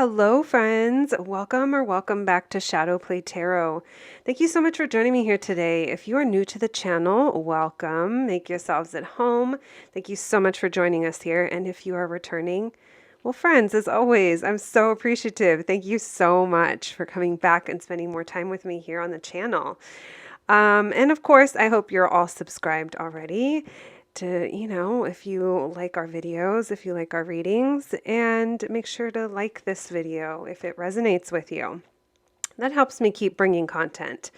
Hello, friends. Welcome or welcome back to Shadowplay Tarot. Thank you so much for joining me here today. If you are new to the channel, welcome. Make yourselves at home. Thank you so much for joining us here. And if you are returning, well, friends, as always, I'm so appreciative. Thank you so much for coming back and spending more time with me here on the channel. And of course, I hope you're all subscribed already to, if you like our videos, if you like our readings, and make sure to like this video if it resonates with you. That helps me keep bringing content.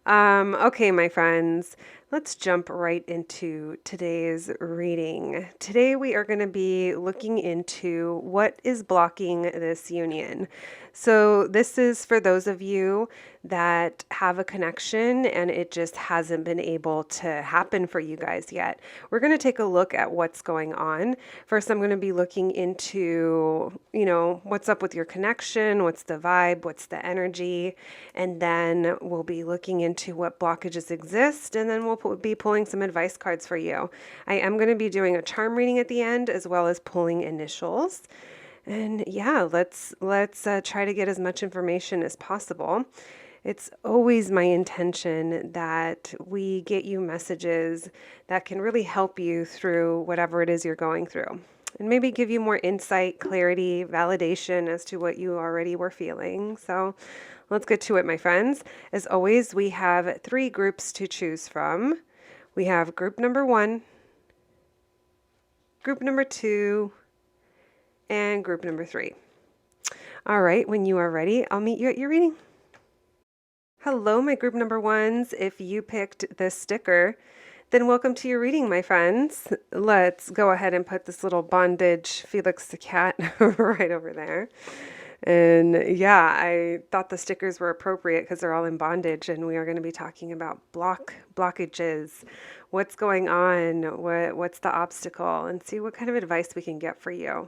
Okay, my friends, let's jump right into today's reading. Today we are going to be looking into what is blocking this union. So this is for those of you that have a connection and it just hasn't been able to happen for you guys yet. We're going to take a look at what's going on. First, I'm going to be looking into, what's up with your connection, what's the vibe, what's the energy, and then we'll be looking into what blockages exist, and then we'll be pulling some advice cards for you. I am going to be doing a charm reading at the end as well as pulling initials. And yeah, let's try to get as much information as possible. It's always my intention that we get you messages that can really help you through whatever it is you're going through, and maybe give you more insight, clarity, validation as to what you already were feeling. So let's get to it, my friends. As always, we have 3 groups to choose from. We have group number 1, group number 2, and group number 3. All right, when you are ready, I'll meet you at your reading. Hello, my group number 1s. If you picked this sticker, then welcome to your reading, my friends. Let's go ahead and put this little bondage Felix the cat right over there. And yeah, I thought the stickers were appropriate because they're all in bondage, and we are going to be talking about blockages, what's going on, what's the obstacle, and see what kind of advice we can get for you.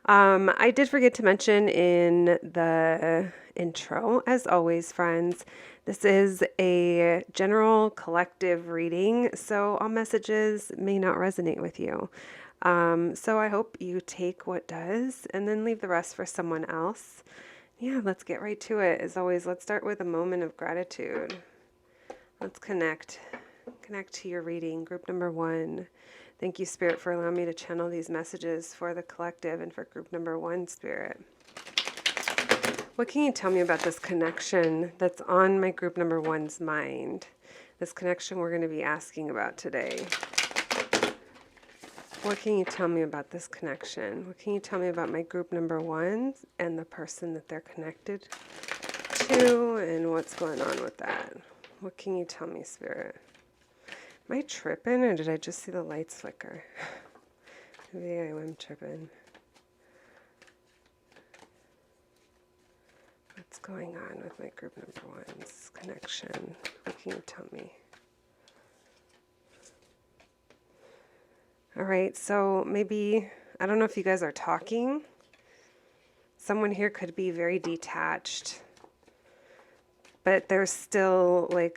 I did forget to mention in the intro, as always, friends, this is a general collective reading, so all messages may not resonate with you. So I hope you take what does and then leave the rest for someone else. Yeah, let's get right to it. As always, let's start with a moment of gratitude. Let's connect to your reading. Group number 1. Thank you, Spirit, for allowing me to channel these messages for the collective and for group number 1, Spirit. What can you tell me about this connection that's on my group number 1's mind? This connection we're going to be asking about today. What can you tell me about this connection? What can you tell me about my group number 1 and the person that they're connected to and what's going on with that? What can you tell me, Spirit? Am I tripping or did I just see the lights flicker? Maybe I am tripping. What's going on with my group number 1's connection? What can you tell me? All right, so maybe, I don't know if you guys are talking. Someone here could be very detached, but there's still a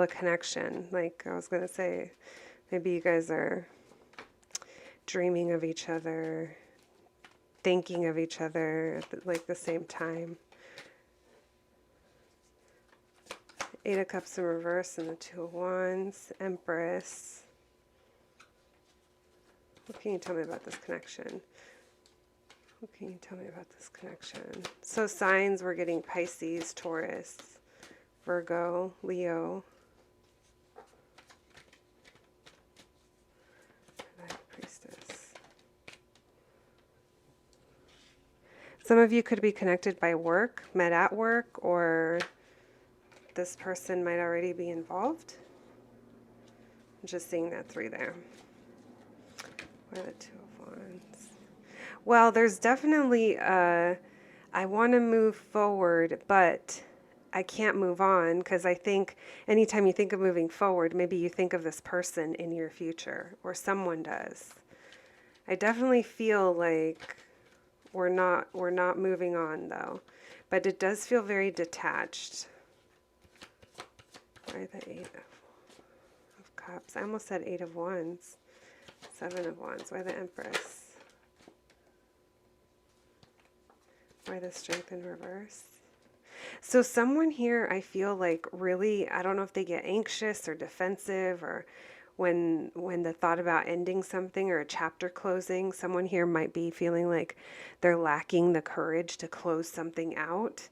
connection. Like I was going to say, maybe you guys are dreaming of each other, thinking of each other at the same time. 8 of Cups in reverse and the 2 of Wands, Empress. What can you tell me about this connection? What can you tell me about this connection? So signs, we're getting Pisces, Taurus, Virgo, Leo. Priestess. Some of you could be connected by work, met at work, or this person might already be involved. I'm just seeing that 3 there. Why the 2 of Wands? Well, there's definitely I want to move forward, but I can't move on because I think anytime you think of moving forward, maybe you think of this person in your future, or someone does. I definitely feel like we're not moving on though, but it does feel very detached. Why the 8 of Cups? I almost said 8 of Wands. 7 of Wands. Why the Empress? Why the Strength in reverse? So someone here, I feel like really, I don't know if they get anxious or defensive, or when the thought about ending something or a chapter closing, someone here might be feeling like they're lacking the courage to close something out.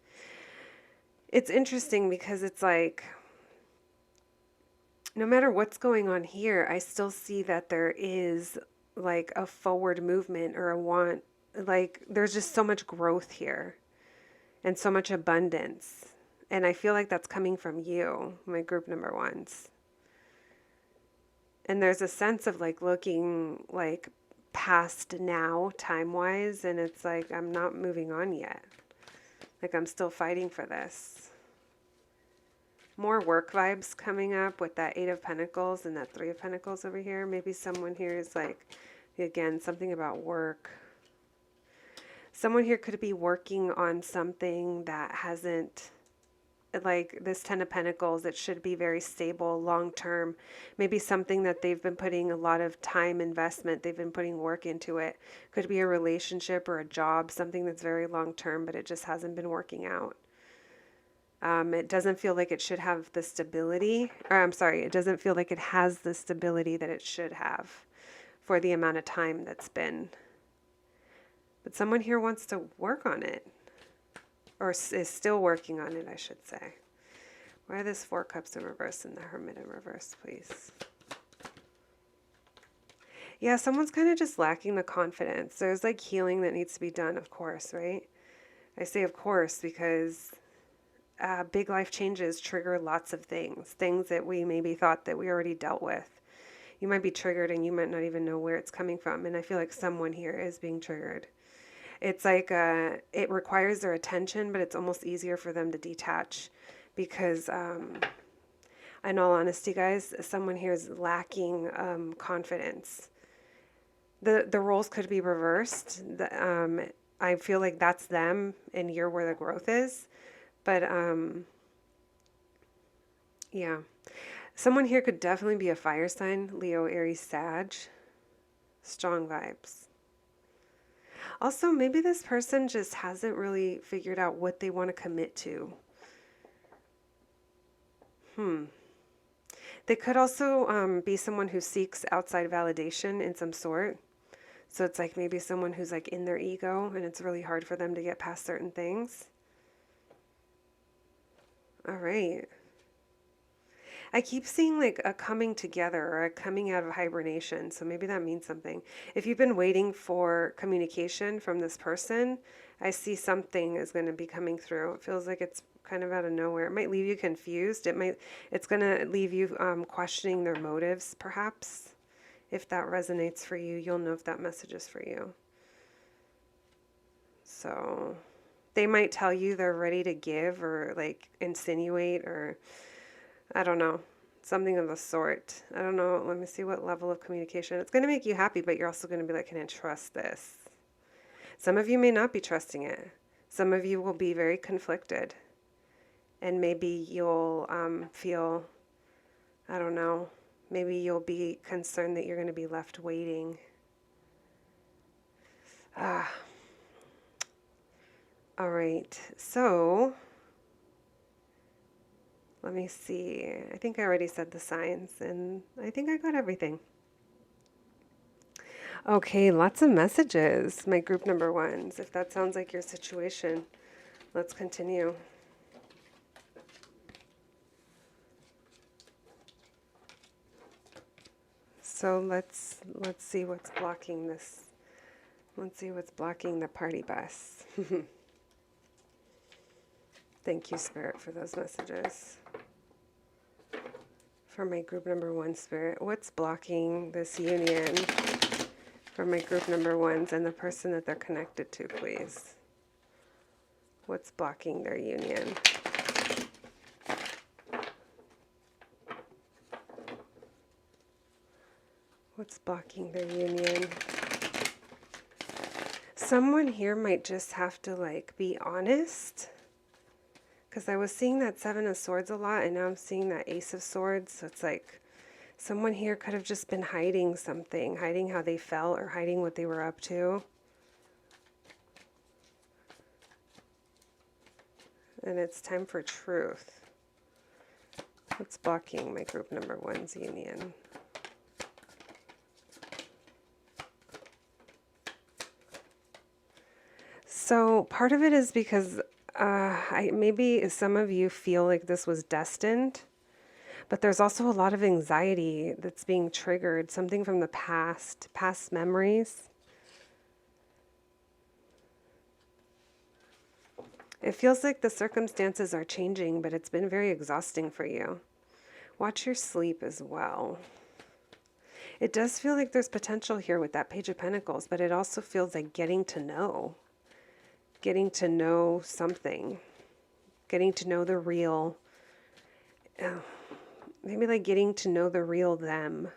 It's interesting because it's like, no matter what's going on here, I still see that there is like a forward movement or a want, like there's just so much growth here and so much abundance. And I feel like that's coming from you, my group number ones. And there's a sense of like looking like past now time-wise, and it's like I'm not moving on yet. Like I'm still fighting for this. More work vibes coming up with that Eight of Pentacles and that Three of Pentacles over here. Maybe someone here is like, again, something about work. Someone here could be working on something that hasn't, like this Ten of Pentacles, it should be very stable, long-term. Maybe something that they've been putting a lot of time investment, they've been putting work into it. Could be a relationship or a job, something that's very long-term, but it just hasn't been working out. It doesn't feel like it should have the stability, or I'm sorry, it doesn't feel like it has the stability that it should have for the amount of time that's been. But someone here wants to work on it, or is still working on it, I should say. Why are this Four Cups in reverse and the Hermit in reverse, please? Yeah, someone's kind of just lacking the confidence. There's like healing that needs to be done, of course, right? I say of course because big life changes trigger lots of things that we maybe thought that we already dealt with. You might be triggered and you might not even know where it's coming from. And I feel like someone here is being triggered. It's like it requires their attention, but it's almost easier for them to detach because, in all honesty, guys, someone here is lacking confidence. The roles could be reversed. I feel like that's them and you're where the growth is. But, yeah. Someone here could definitely be a fire sign, Leo, Aries, Sag. Strong vibes. Also, maybe this person just hasn't really figured out what they want to commit to. They could also be someone who seeks outside validation in some sort. So it's like maybe someone who's like in their ego and it's really hard for them to get past certain things. All right. I keep seeing like a coming together or a coming out of hibernation. So maybe that means something. If you've been waiting for communication from this person, I see something is going to be coming through. It feels like it's kind of out of nowhere. It might leave you confused. It's going to leave you questioning their motives, perhaps. If that resonates for you, you'll know if that message is for you. So they might tell you they're ready to give or like insinuate or I don't know, something of the sort. I don't know. Let me see what level of communication. It's going to make you happy, but you're also going to be like, can I trust this? Some of you may not be trusting it. Some of you will be very conflicted. And maybe you'll feel, I don't know, maybe you'll be concerned that you're going to be left waiting. All right. So let me see. I think I already said the signs, and I think I got everything. Okay, lots of messages, my group number ones. If that sounds like your situation, let's continue. So let's see what's blocking this. Let's see what's blocking the party bus. Thank you, Spirit, for those messages. For my group number one, Spirit, what's blocking this union for my group number ones and the person that they're connected to, please? What's blocking their union? What's blocking their union? Someone here might just have to like be honest. Because I was seeing that Seven of Swords a lot, and now I'm seeing that Ace of Swords. So it's like someone here could have just been hiding something, hiding how they felt or hiding what they were up to. And it's time for truth. What's blocking my group number one's union? So part of it is because maybe some of you feel like this was destined, but there's also a lot of anxiety that's being triggered, something from the past memories. It feels like the circumstances are changing, but it's been very exhausting for you. Watch your sleep as well. It does feel like there's potential here with that Page of Pentacles, but it also feels like getting to know something, getting to know the real, maybe like getting to know the real them.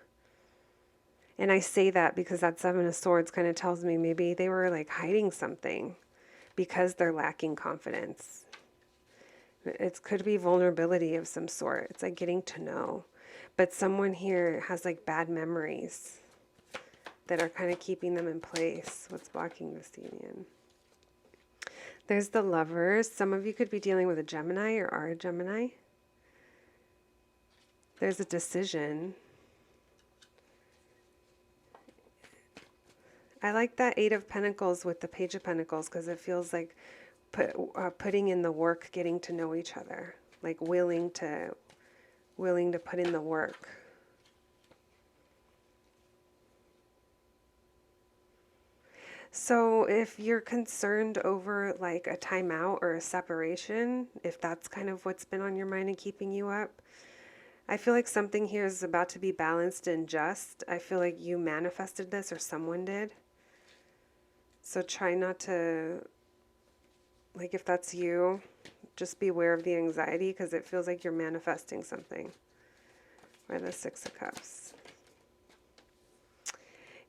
And I say that because that Seven of Swords kind of tells me maybe they were like hiding something because they're lacking confidence. It could be vulnerability of some sort. It's like getting to know. But someone here has like bad memories that are kind of keeping them in place. What's blocking this union? There's the Lovers. Some of you could be dealing with a Gemini or are a Gemini. There's a decision. I like that Eight of Pentacles with the Page of Pentacles because it feels like putting in the work, getting to know each other, like willing to put in the work. So if you're concerned over like a timeout or a separation, if that's kind of what's been on your mind and keeping you up, I feel like something here is about to be balanced and just. I feel like you manifested this or someone did. So try not to, like if that's you, just be aware of the anxiety because it feels like you're manifesting something. Or the Six of Cups.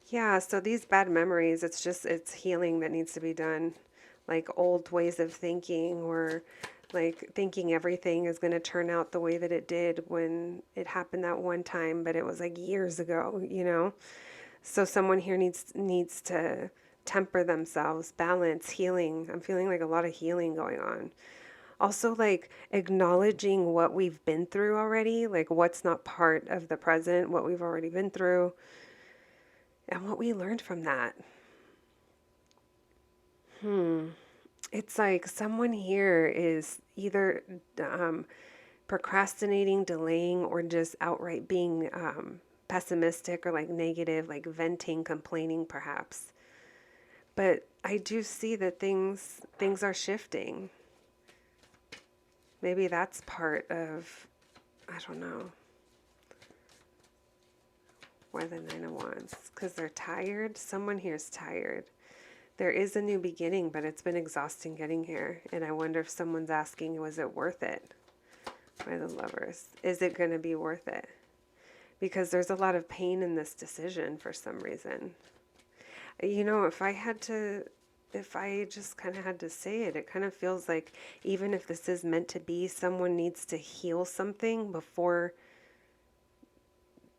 Yeah, so these bad memories, it's healing that needs to be done. Like old ways of thinking or like thinking everything is going to turn out the way that it did when it happened that one time, but it was like years ago, you know? So someone here needs to temper themselves, balance, healing. I'm feeling like a lot of healing going on. Also, like acknowledging what we've been through already, like what's not part of the present, what we've already been through, and what we learned from that. It's like someone here is either procrastinating, delaying, or just outright being pessimistic or like negative, like venting, complaining perhaps. But I do see that things are shifting. Maybe that's part of, I don't know, why the Nine of Wands. Because they're tired. Someone here is tired. There is a new beginning, but it's been exhausting getting here. And I wonder if someone's asking, was it worth it? By the Lovers. Is it going to be worth it? Because there's a lot of pain in this decision for some reason. You know, if I just kind of had to say it, it kind of feels like even if this is meant to be, someone needs to heal something before,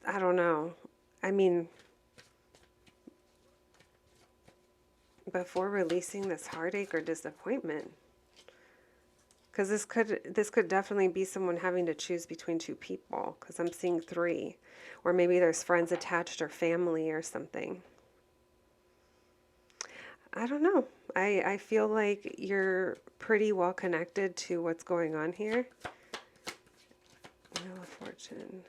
I don't know. I mean, before releasing this heartache or disappointment. Because this could definitely be someone having to choose between two people, because I'm seeing three. Or maybe there's friends attached or family or something. I don't know. I feel like you're pretty well connected to what's going on here. Wheel of Fortune.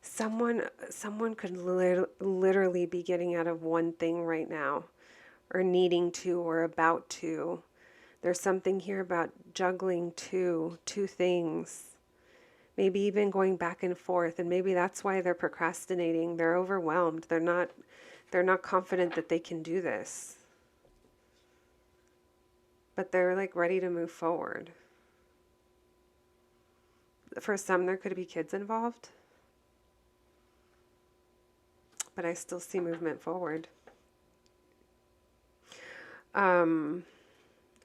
Someone could literally be getting out of one thing right now, or needing to, or about to. There's something here about juggling two things. Maybe even going back and forth, and maybe that's why they're procrastinating. They're overwhelmed. They're not confident that they can do this. But they're like ready to move forward. For some, there could be kids involved. But I still see movement forward.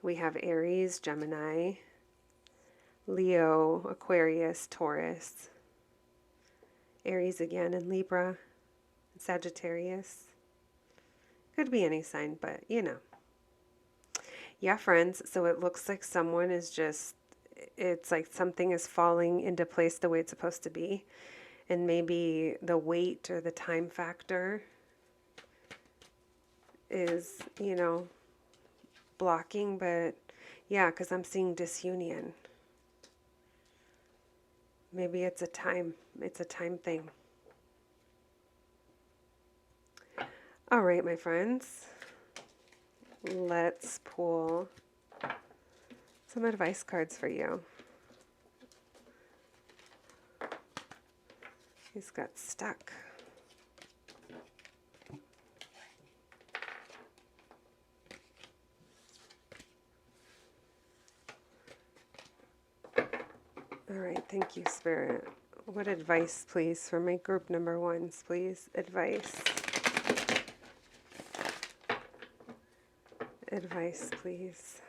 We have Aries, Gemini, Leo, Aquarius, Taurus, Aries again, and Libra, Sagittarius. Could be any sign, but you know. Yeah, friends. So it looks like someone is just, it's like something is falling into place the way it's supposed to be. And maybe the weight or the time factor is, blocking. But yeah, because I'm seeing disunion. Maybe it's a time thing. All right, my friends. Let's pull some advice cards for you. He's got stuck. All right, thank you, Spirit. What advice, please, for my group number ones, please? Advice. Advice, please.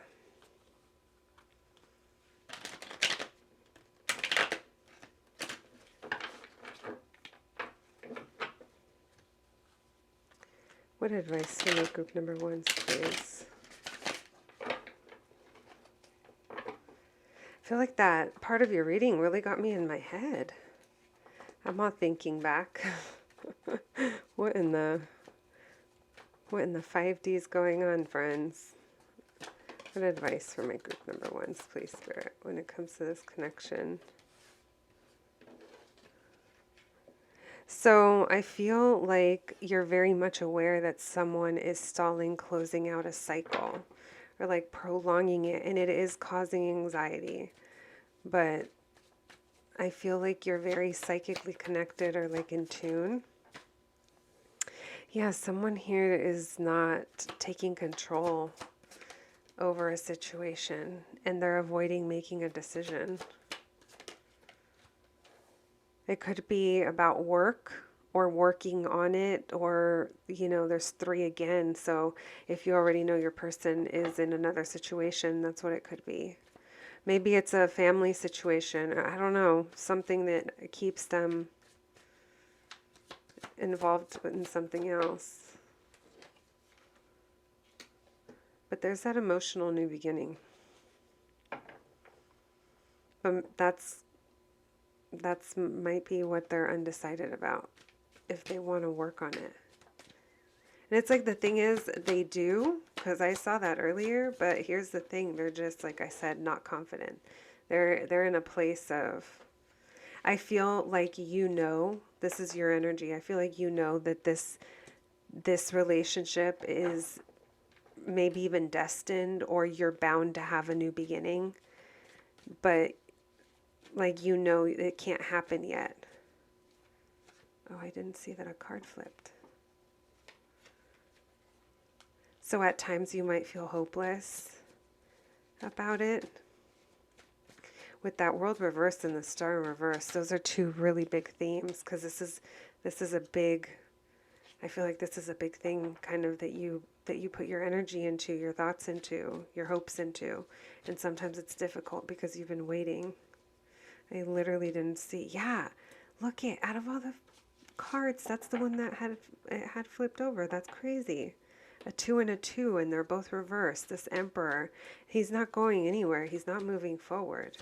What advice for my group number ones, please? I feel like that part of your reading really got me in my head. I'm all thinking back. What in the 5D is going on, friends? What advice for my group number ones, please, Spirit, when it comes to this connection? So I feel like you're very much aware that someone is stalling, closing out a cycle, or like prolonging it, and it is causing anxiety. But I feel like you're very psychically connected or like in tune. Yeah, someone here is not taking control over a situation, and they're avoiding making a decision. It could be about work or working on it, or, there's three again. So if you already know your person is in another situation, that's what it could be. Maybe it's a family situation. I don't know. Something that keeps them involved in something else. But there's that emotional new beginning. That's might be what they're undecided about, if they want to work on it. And it's like, the thing is, they do, because I saw that earlier, but here's the thing, they're just, like I said, not confident. They're in a place of, I feel like, this is your energy. I feel like that this relationship is maybe even destined, or you're bound to have a new beginning, but like, it can't happen yet. Oh, I didn't see that a card flipped. So at times you might feel hopeless about it. With that World reverse and the Star in reverse, those are two really big themes, because this is a big, I feel like this is a big thing, kind of, that you put your energy into, your thoughts into, your hopes into. And sometimes it's difficult because you've been waiting. I literally didn't see. Yeah, look it. Out of all the cards, that's the one that had flipped over. That's crazy. A 2 and a 2, and they're both reversed. This Emperor, he's not going anywhere. He's not moving forward.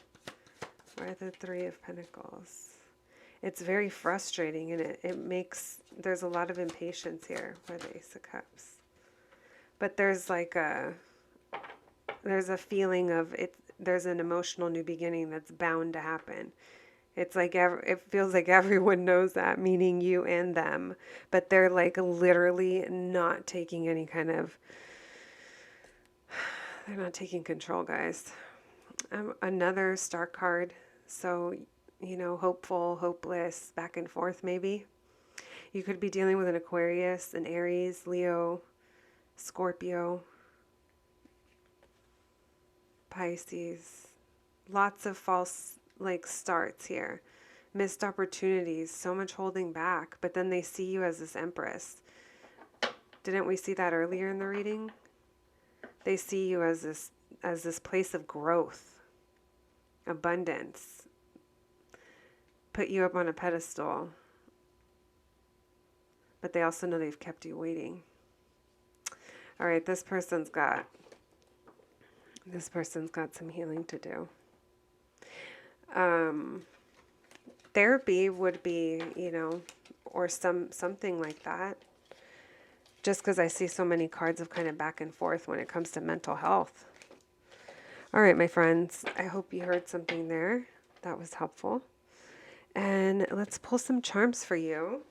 Or the 3 of Pentacles. It's very frustrating, and it makes, there's a lot of impatience here for the Ace of Cups. But there's like there's a feeling of it. There's an emotional new beginning that's bound to happen. It's like, it feels like everyone knows that, meaning you and them, but they're like literally not taking any kind of, they're not taking control, guys. Another Star card. So, hopeful, hopeless, back and forth maybe. You could be dealing with an Aquarius, an Aries, Leo, Scorpio, Pisces. Lots of false starts here. Missed opportunities, so much holding back, but then they see you as this Empress. Didn't we see that earlier in the reading? They see you as this place of growth, abundance. Put you up on a pedestal. But they also know they've kept you waiting. All right, this person's got This person's got some healing to do. Um, Therapy would be, or something like that. Just because I see so many cards of kind of back and forth when it comes to mental health. All right, my friends, I hope you heard something there that was helpful. And let's pull some charms for you.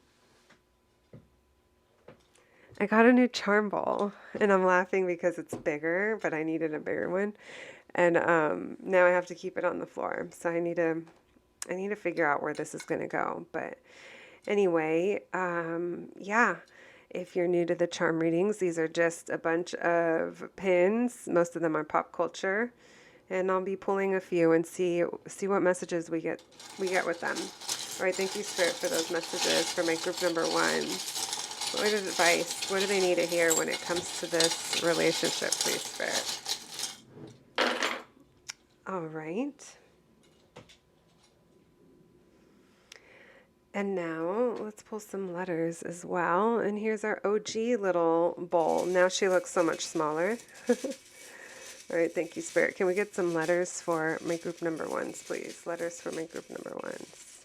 I got a new charm ball, and I'm laughing because it's bigger, but I needed a bigger one. And now I have to keep it on the floor. So I need to figure out where this is going to go. But anyway, yeah. If you're new to the charm readings, these are just a bunch of pins. Most of them are pop culture. And I'll be pulling a few and see what messages we get with them. All right, thank you, Spirit, for those messages for my group number 1. What advice? What do they need to hear when it comes to this relationship, please, Spirit? All right. And now let's pull some letters as well. And here's our OG little bowl. Now she looks so much smaller. All right, thank you, Spirit. Can we get some letters for my group number 1s, please? Letters for my group number 1s.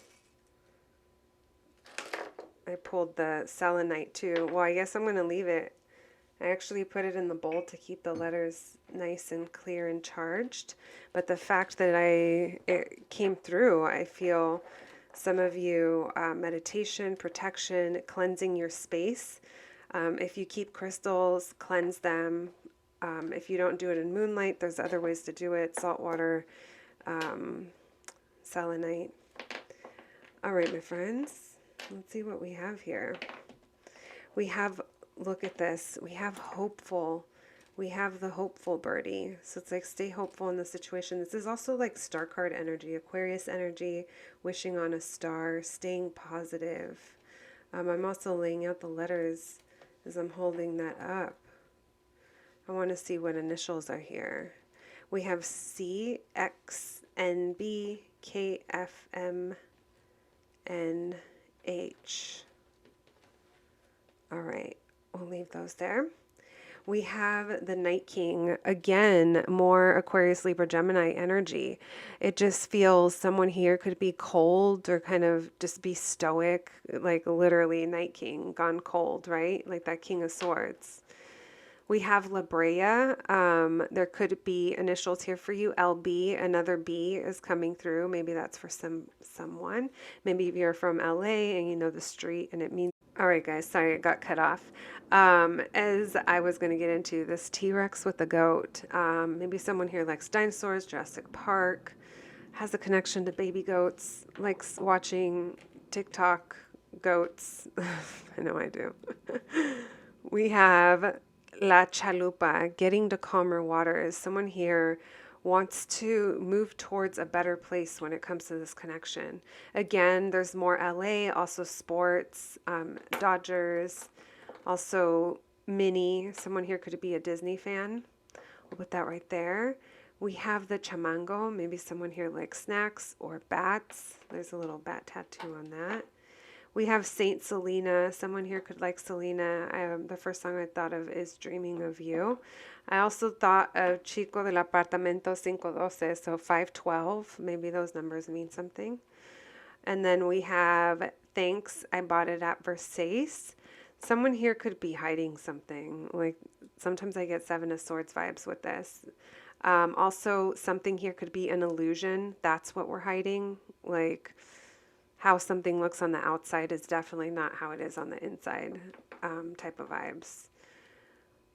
I pulled the selenite too. Well, I guess I'm going to leave it. I actually put it in the bowl to keep the letters nice and clear and charged. But the fact that it came through, I feel some of you, meditation, protection, cleansing your space. If you keep crystals, cleanse them. If you don't do it in moonlight, there's other ways to do it. Salt water, selenite. All right, my friends. Let's see what we have here. We have, look at this. We have hopeful. We have the hopeful birdie. So it's like stay hopeful in the situation. This is also like star card energy, Aquarius energy, wishing on a star, staying positive. I'm also laying out the letters as I'm holding that up. I want to see what initials are here. We have C, X, N, B, K, F, M, N, H. All right, we'll leave those there. We have the Night King. Again, more Aquarius, Libra, Gemini energy. It just feels someone here could be cold or kind of just be stoic, like literally Night King gone cold, right? Like that King of Swords. We have La Brea. There could be initials here for you. LB, another B is coming through. Maybe that's for someone. Maybe if you're from LA and you know the street and it means... All right, guys, sorry it got cut off. As I was going to get into this T-Rex with the goat, maybe someone here likes dinosaurs, Jurassic Park, has a connection to baby goats, likes watching TikTok goats. I know I do. We have La Chalupa, getting to calmer waters. Someone here wants to move towards a better place when it comes to this connection. Again, there's more LA, also sports, Dodgers, also Minnie. Someone here could be a Disney fan. We'll put that right there. We have the Chamango. Maybe someone here likes snacks or bats. There's a little bat tattoo on that. We have Saint Selena. Someone here could like Selena. The first song I thought of is Dreaming of You. I also thought of Chico del Apartamento 512, so 512. Maybe those numbers mean something. And then we have Thanks, I bought it at Versace. Someone here could be hiding something. Like sometimes I get Seven of Swords vibes with this. Also, something here could be an illusion. That's what we're hiding. Like how something looks on the outside is definitely not how it is on the inside, type of vibes.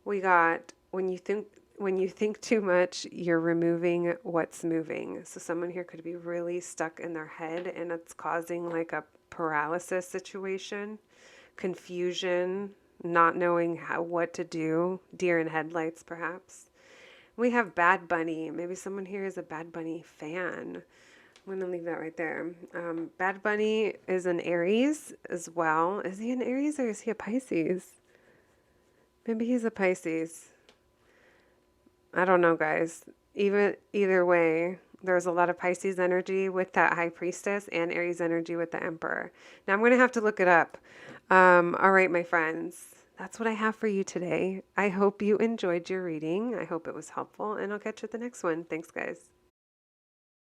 We got when you think too much, you're removing what's moving. So someone here could be really stuck in their head and it's causing like a paralysis situation, confusion, not knowing what to do, deer in headlights perhaps. We have Bad Bunny. Maybe someone here is a Bad Bunny fan. I'm going to leave that right there. Bad Bunny is an Aries as well. Is he an Aries or is he a Pisces? Maybe he's a Pisces. I don't know, guys. Either way, there's a lot of Pisces energy with that High Priestess and Aries energy with the Emperor. Now I'm going to have to look it up. All right, my friends. That's what I have for you today. I hope you enjoyed your reading. I hope it was helpful, and I'll catch you at the next one. Thanks, guys.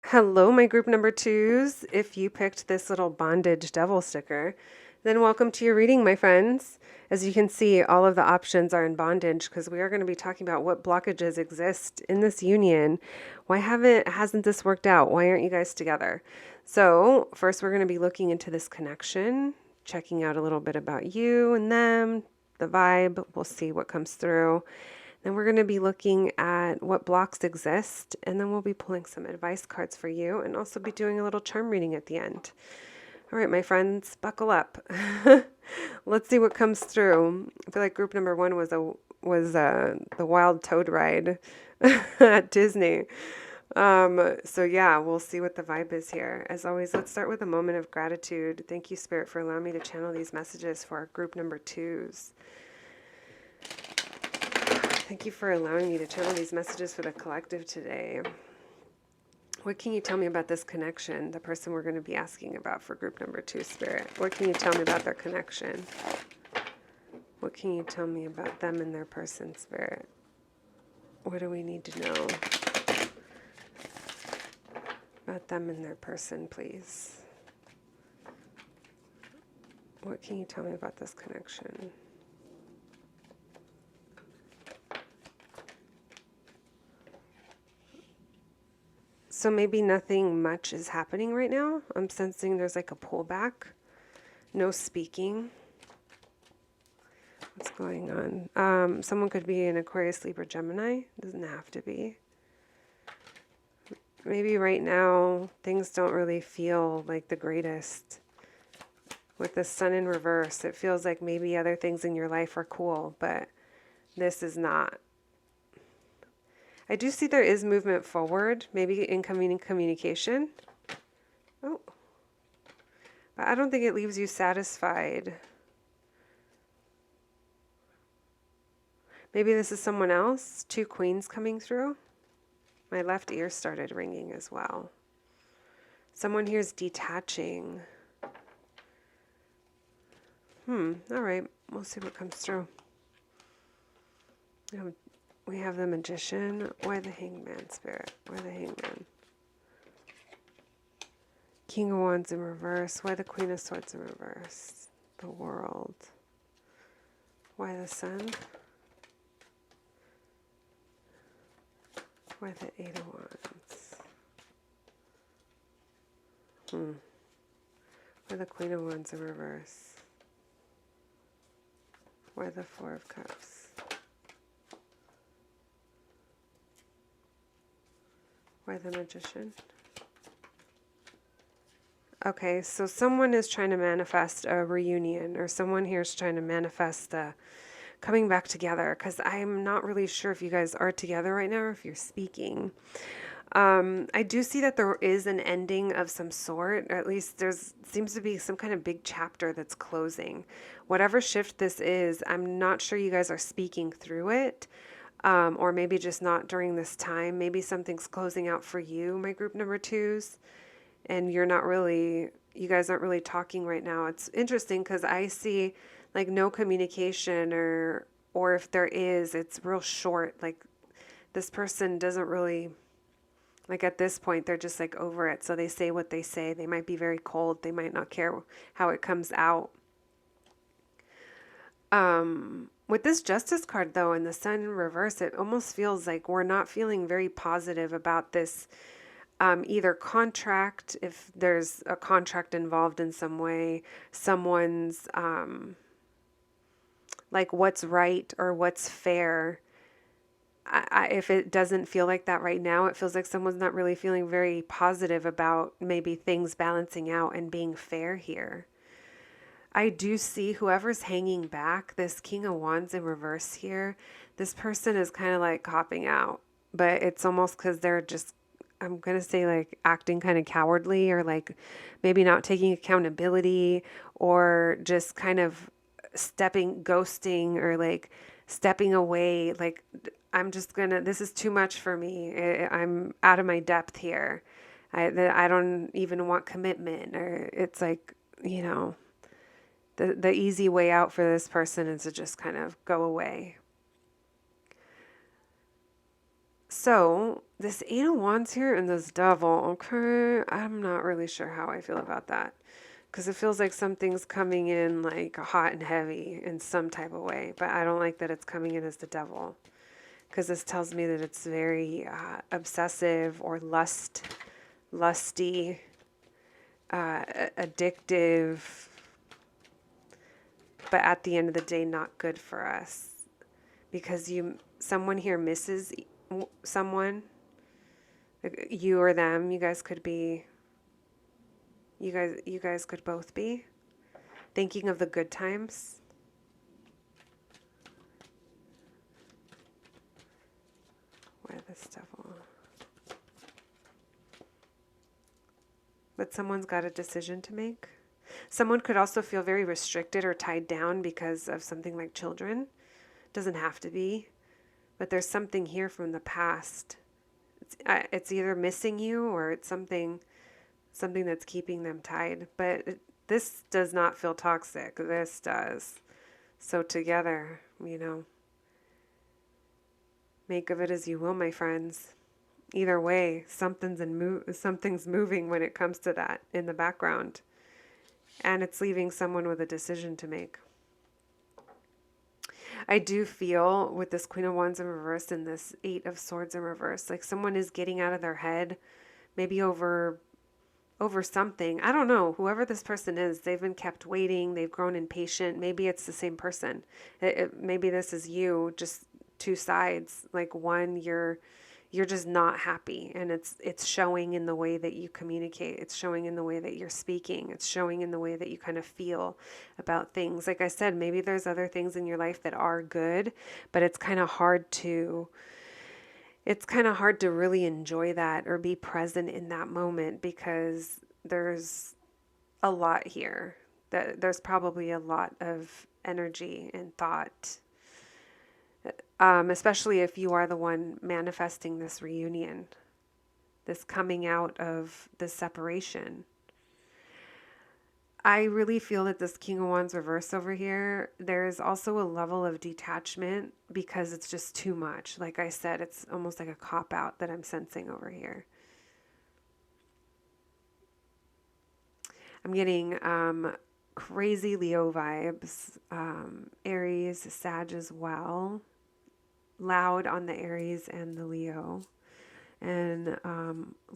Hello, my group number twos. If you picked this little bondage devil sticker, then welcome to your reading, my friends. As you can see, all of the options are in bondage because we are going to be talking about what blockages exist in this union. Why hasn't this worked out? Why aren't you guys together? So first we're going to be looking into this connection, checking out a little bit about you and them, the vibe. We'll see what comes through. Then we're going to be looking at what blocks exist, and then we'll be pulling some advice cards for you and also be doing a little charm reading at the end. All right, my friends, buckle up. Let's see what comes through. I feel like group number one was the wild toad ride at Disney. So yeah, we'll see what the vibe is here. As always, let's start with a moment of gratitude. Thank you, Spirit, for allowing me to channel these messages for our group number twos. Thank you for allowing me to channel these messages for the collective today. What can you tell me about this connection, the person we're going to be asking about for group number two, Spirit? What can you tell me about their connection? What can you tell me about them and their person, Spirit? What do we need to know about them and their person, please? What can you tell me about this connection? So maybe nothing much is happening right now. I'm sensing there's like a pullback, no speaking. What's going on? Someone could be an Aquarius, Libra, Gemini. Doesn't have to be. Maybe right now things don't really feel like the greatest. With the sun in reverse, it feels like maybe other things in your life are cool, but this is not. I do see there is movement forward, maybe in communication. Oh. But I don't think it leaves you satisfied. Maybe this is someone else. Two queens coming through. My left ear started ringing as well. Someone here is detaching. All right. We'll see what comes through. We have the Magician. Why the Hangman, Spirit? Why the Hangman? King of Wands in reverse. Why the Queen of Swords in reverse? The World. Why the Sun? Why the Eight of Wands? Why the Queen of Wands in reverse? Why the Four of Cups? Why the Magician? Okay, so someone is trying to manifest a reunion, or someone here is trying to manifest coming back together, because I'm not really sure if you guys are together right now or if you're speaking. I do see that there is an ending of some sort, or at least seems to be some kind of big chapter that's closing. Whatever shift this is, I'm not sure you guys are speaking through it. Or maybe just not during this time. Maybe something's closing out for you, my group number twos, and you guys aren't really talking right now. It's interesting because I see like no communication, or if there is, it's real short. Like this person doesn't really, like at this point, they're just like over it. So they say what they say. They might be very cold. They might not care how it comes out. With this Justice card, though, and the Sun in reverse, it almost feels like we're not feeling very positive about this either contract, if there's a contract involved in some way, someone's like what's right or what's fair. If it doesn't feel like that right now, it feels like someone's not really feeling very positive about maybe things balancing out and being fair here. I do see whoever's hanging back, this King of Wands in reverse here, this person is kind of like copping out, but it's almost because they're just, I'm going to say like acting kind of cowardly, or like maybe not taking accountability, or just kind of ghosting, or like stepping away. Like, this is too much for me. I'm out of my depth here. I don't even want commitment, or it's like, The easy way out for this person is to just kind of go away. So this Eight of Wands here and this Devil, okay, I'm not really sure how I feel about that. Because it feels like something's coming in like hot and heavy in some type of way. But I don't like that it's coming in as the Devil. Because this tells me that it's very obsessive or lusty, addictive. But at the end of the day, not good for us. Because someone here misses someone. You or them. You guys could be... You guys could both be thinking of the good times. Why this Devil? But someone's got a decision to make. Someone could also feel very restricted or tied down because of something like children. Doesn't have to be, but there's something here from the past. It's either missing you or it's something that's keeping them tied. But this does not feel toxic. This does. So together, make of it as you will, my friends. Either way, something's moving when it comes to that in the background. And it's leaving someone with a decision to make. I do feel with this Queen of Wands in reverse and this Eight of Swords in reverse, like someone is getting out of their head, maybe over something. I don't know. Whoever this person is, they've been kept waiting. They've grown impatient. Maybe it's the same person. Maybe this is you, just two sides. Like one, you're just not happy, and it's showing in the way that you communicate. It's showing in the way that you're speaking. It's showing in the way that you kind of feel about things. Like I said, maybe there's other things in your life that are good, but it's kind of hard to really enjoy that or be present in that moment because there's a lot here. There's probably a lot of energy and thought. Especially if you are the one manifesting this reunion, this coming out of this separation. I really feel that this King of Wands reverse over here, there's also a level of detachment because it's just too much. Like I said, it's almost like a cop-out that I'm sensing over here. I'm getting crazy Leo vibes, Aries, Sag as well. Loud on the Aries and the Leo, and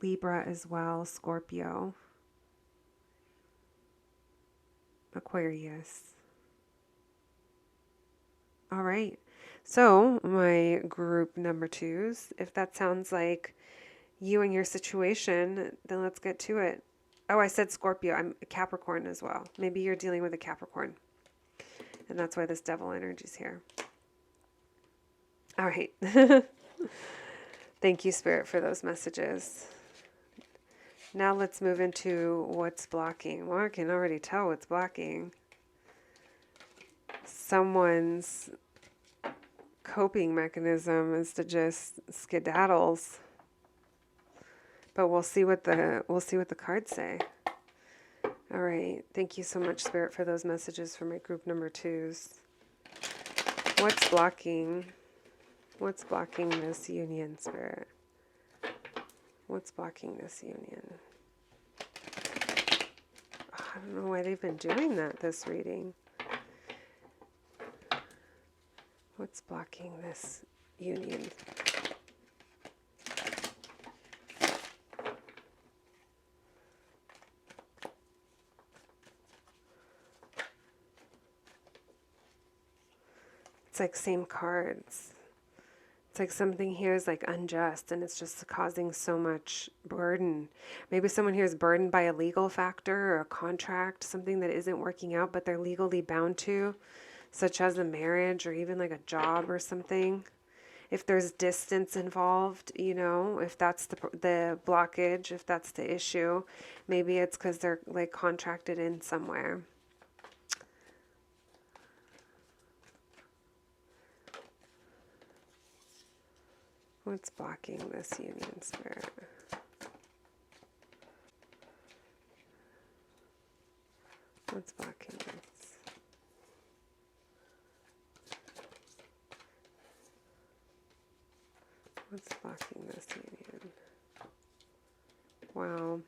Libra as well, Scorpio, Aquarius. All right, so my group number twos, if that sounds like you and your situation, then let's get to it. Oh, I said Scorpio. I'm a Capricorn as well. Maybe you're dealing with a Capricorn, and that's why this Devil energy is here. All right. Thank you, Spirit, for those messages. Now let's move into what's blocking. Well, I can already tell what's blocking. Someone's coping mechanism is to just skedaddles. But we'll see what the cards say. All right. Thank you so much, Spirit, for those messages for my group number twos. What's blocking? What's blocking this union, Spirit? What's blocking this union? Oh, I don't know why they've been doing that this reading. What's blocking this union? It's like same cards. It's like something here is like unjust and it's just causing so much burden. Maybe someone here is burdened by a legal factor or a contract, something that isn't working out, but they're legally bound to, such as a marriage or even like a job or something. If there's distance involved, if that's the blockage, if that's the issue, maybe it's because they're like contracted in somewhere. What's blocking this union, Spirit? What's blocking this? What's blocking this union? Wow.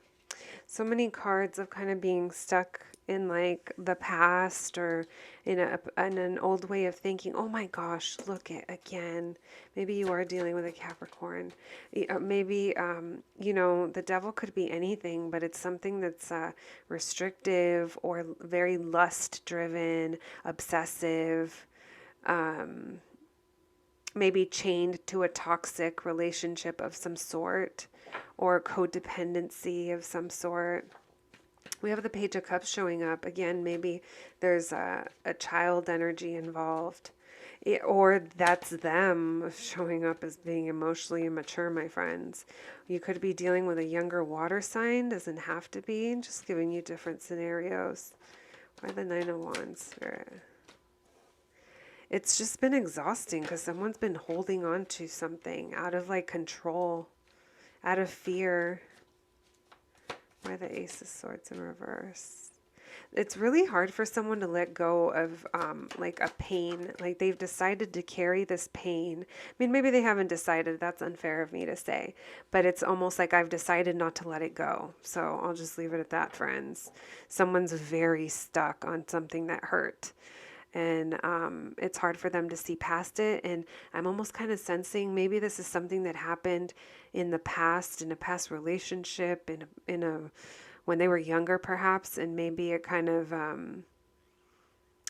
So many cards of kind of being stuck in like the past or in an old way of thinking. Oh my gosh, look it again. Maybe you are dealing with a Capricorn. Maybe, you know, the devil could be anything, but it's something that's restrictive or very lust driven, obsessive, maybe chained to a toxic relationship of some sort or codependency of some sort. We have the Page of Cups showing up. Again, maybe there's a child energy involved. Or that's them showing up as being emotionally immature, my friends. You could be dealing with a younger water sign. Doesn't have to be. Just giving you different scenarios. Why the Nine of Wands? It's just been exhausting because someone's been holding on to something out of like control, out of fear. Why the Ace of Swords in reverse? It's really hard for someone to let go of like a pain. Like they've decided to carry this pain. I mean, maybe they haven't decided. That's unfair of me to say. But it's almost like I've decided not to let it go. So I'll just leave it at that, friends. Someone's very stuck on something that hurt. And it's hard for them to see past it. And I'm almost kind of sensing maybe this is something that happened in the past, in a past relationship, in a when they were younger perhaps, and maybe it kind of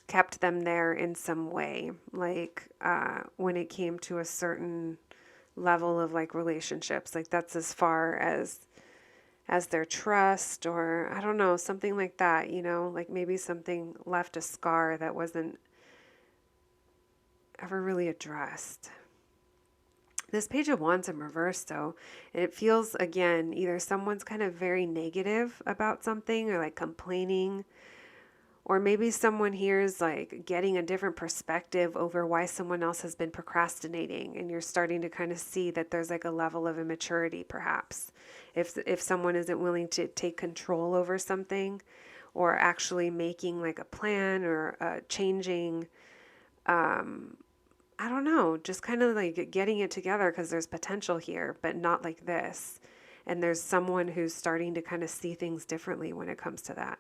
kept them there in some way, like when it came to a certain level of like relationships, like that's as far as their trust, or I don't know, something like that, you know, like maybe something left a scar that wasn't ever really addressed. This Page of Wands in reverse, though, it feels, again, either someone's kind of very negative about something or like complaining, or maybe someone here is like getting a different perspective over why someone else has been procrastinating, and you're starting to kind of see that there's like a level of immaturity, perhaps. If someone isn't willing to take control over something or actually making like a plan or changing, I don't know, just kind of like getting it together because there's potential here, but not like this. And there's someone who's starting to kind of see things differently when it comes to that.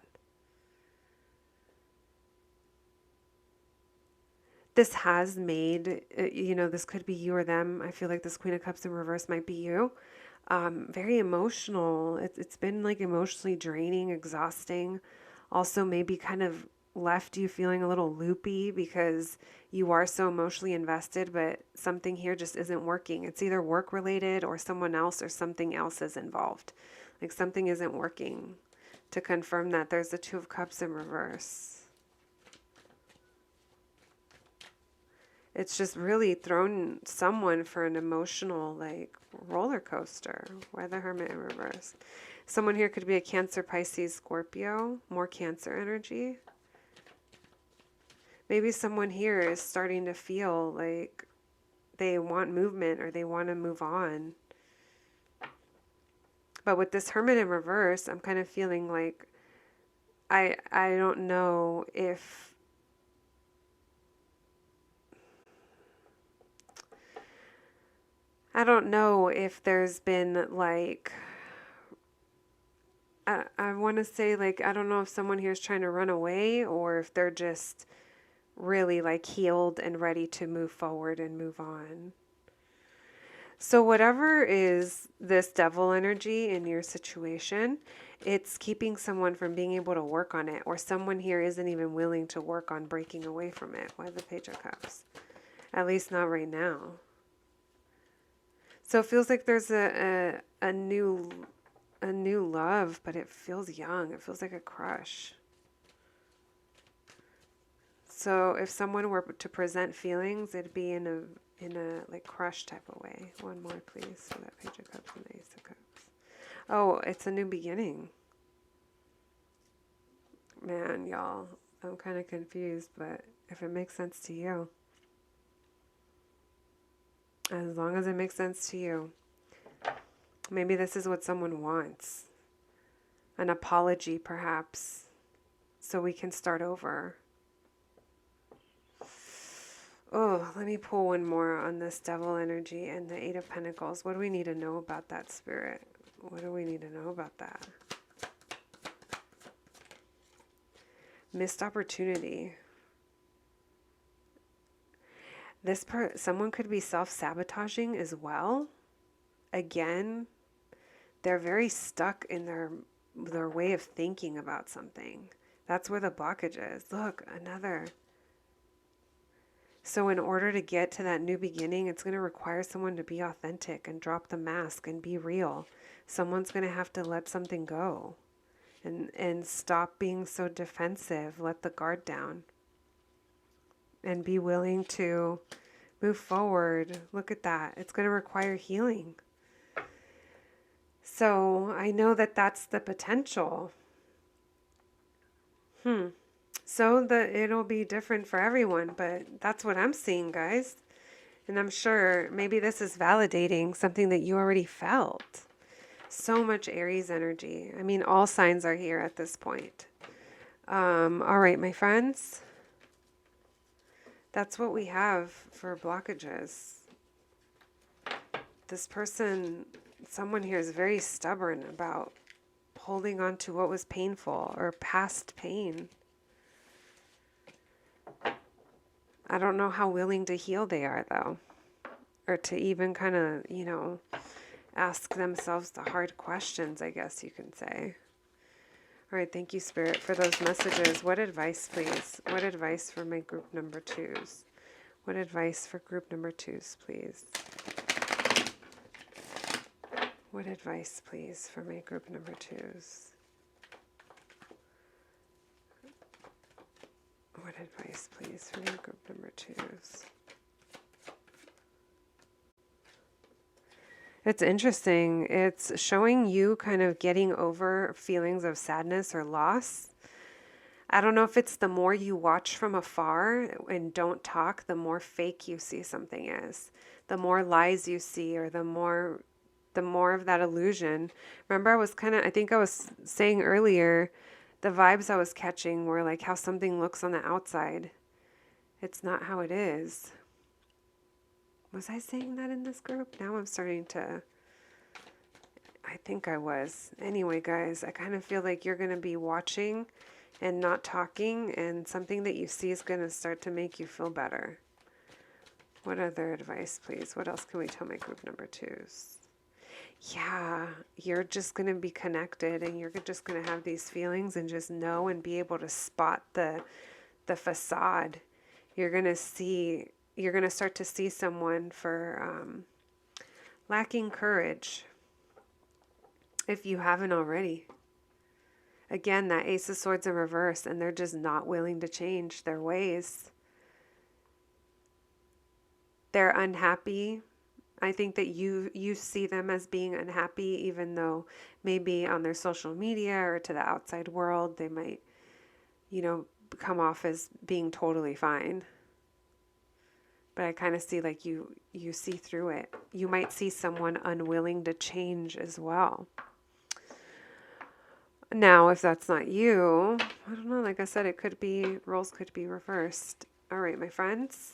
This has made, you know, this could be you or them. I feel like this Queen of Cups in reverse might be you. Very emotional. It's been like emotionally draining, exhausting. Also maybe kind of left you feeling a little loopy because you are so emotionally invested, but something here just isn't working. It's either work related or someone else or something else is involved. Like something isn't working. To confirm that, there's the Two of Cups in reverse. It's just really thrown someone for an emotional like roller coaster. Why the Hermit in reverse? Someone here could be a Cancer, Pisces, Scorpio. More Cancer energy. Maybe someone here is starting to feel like they want movement or they want to move on. But with this Hermit in reverse, I'm kind of feeling like I don't know if there's been like I want to say like I don't know if someone here is trying to run away or if they're just really like healed and ready to move forward and move on. So whatever is this devil energy in your situation, it's keeping someone from being able to work on it, or someone here isn't even willing to work on breaking away from it. Why the Page of Cups? At least not right now. So it feels like there's a new love, but it feels young. It feels like a crush. So if someone were to present feelings, it'd be in a like crush type of way. One more, please. So that Page of Cups and the Ace of Cups. Oh, it's a new beginning. Man, y'all, I'm kind of confused, but if it makes sense to you, as long as it makes sense to you, maybe this is what someone wants. An apology, perhaps, so we can start over. Oh, let me pull one more on this devil energy and the Eight of Pentacles. What do we need to know about that, Spirit? What do we need to know about that? Missed opportunity. Someone could be self-sabotaging as well. Again, they're very stuck in their way of thinking about something. That's where the blockage is. Look, another. So in order to get to that new beginning, it's going to require someone to be authentic and drop the mask and be real. Someone's going to have to let something go and stop being so defensive. Let the guard down and be willing to move forward. Look at that. It's going to require healing. So I know that that's the potential. So it'll be different for everyone, but that's what I'm seeing, guys. And I'm sure maybe this is validating something that you already felt. So much Aries energy. I mean, all signs are here at this point. All right, my friends. That's what we have for blockages. This person, someone here is very stubborn about holding on to what was painful or past pain. I don't know how willing to heal they are, though, or to even kind of, ask themselves the hard questions, I guess you can say. All right, thank you, Spirit, for those messages. What advice, please? What advice for my group number 2s? What advice for group number 2s, please? What advice, please, for my group number 2s? What advice, please, for my group number 2s? It's interesting. It's showing you kind of getting over feelings of sadness or loss. I don't know if it's the more you watch from afar and don't talk, the more fake you see something is. The more lies you see, or the more of that illusion. Remember, I think I was saying earlier, the vibes I was catching were like how something looks on the outside. It's not how it is. Was I saying that in this group? Now I'm starting to... I think I was. Anyway, guys, I kind of feel like you're going to be watching and not talking, and something that you see is going to start to make you feel better. What other advice, please? What else can we tell my group number 2s? Yeah, you're just going to be connected, and you're just going to have these feelings and just know and be able to spot the facade. You're going to start to see someone for lacking courage, if you haven't already. Again, that Ace of Swords in reverse, and they're just not willing to change their ways. They're unhappy. I think that you see them as being unhappy, even though maybe on their social media or to the outside world, they might, come off as being totally fine. But I kind of see like you see through it. You might see someone unwilling to change as well. Now, if that's not you, I don't know. Like I said, roles could be reversed. All right, my friends.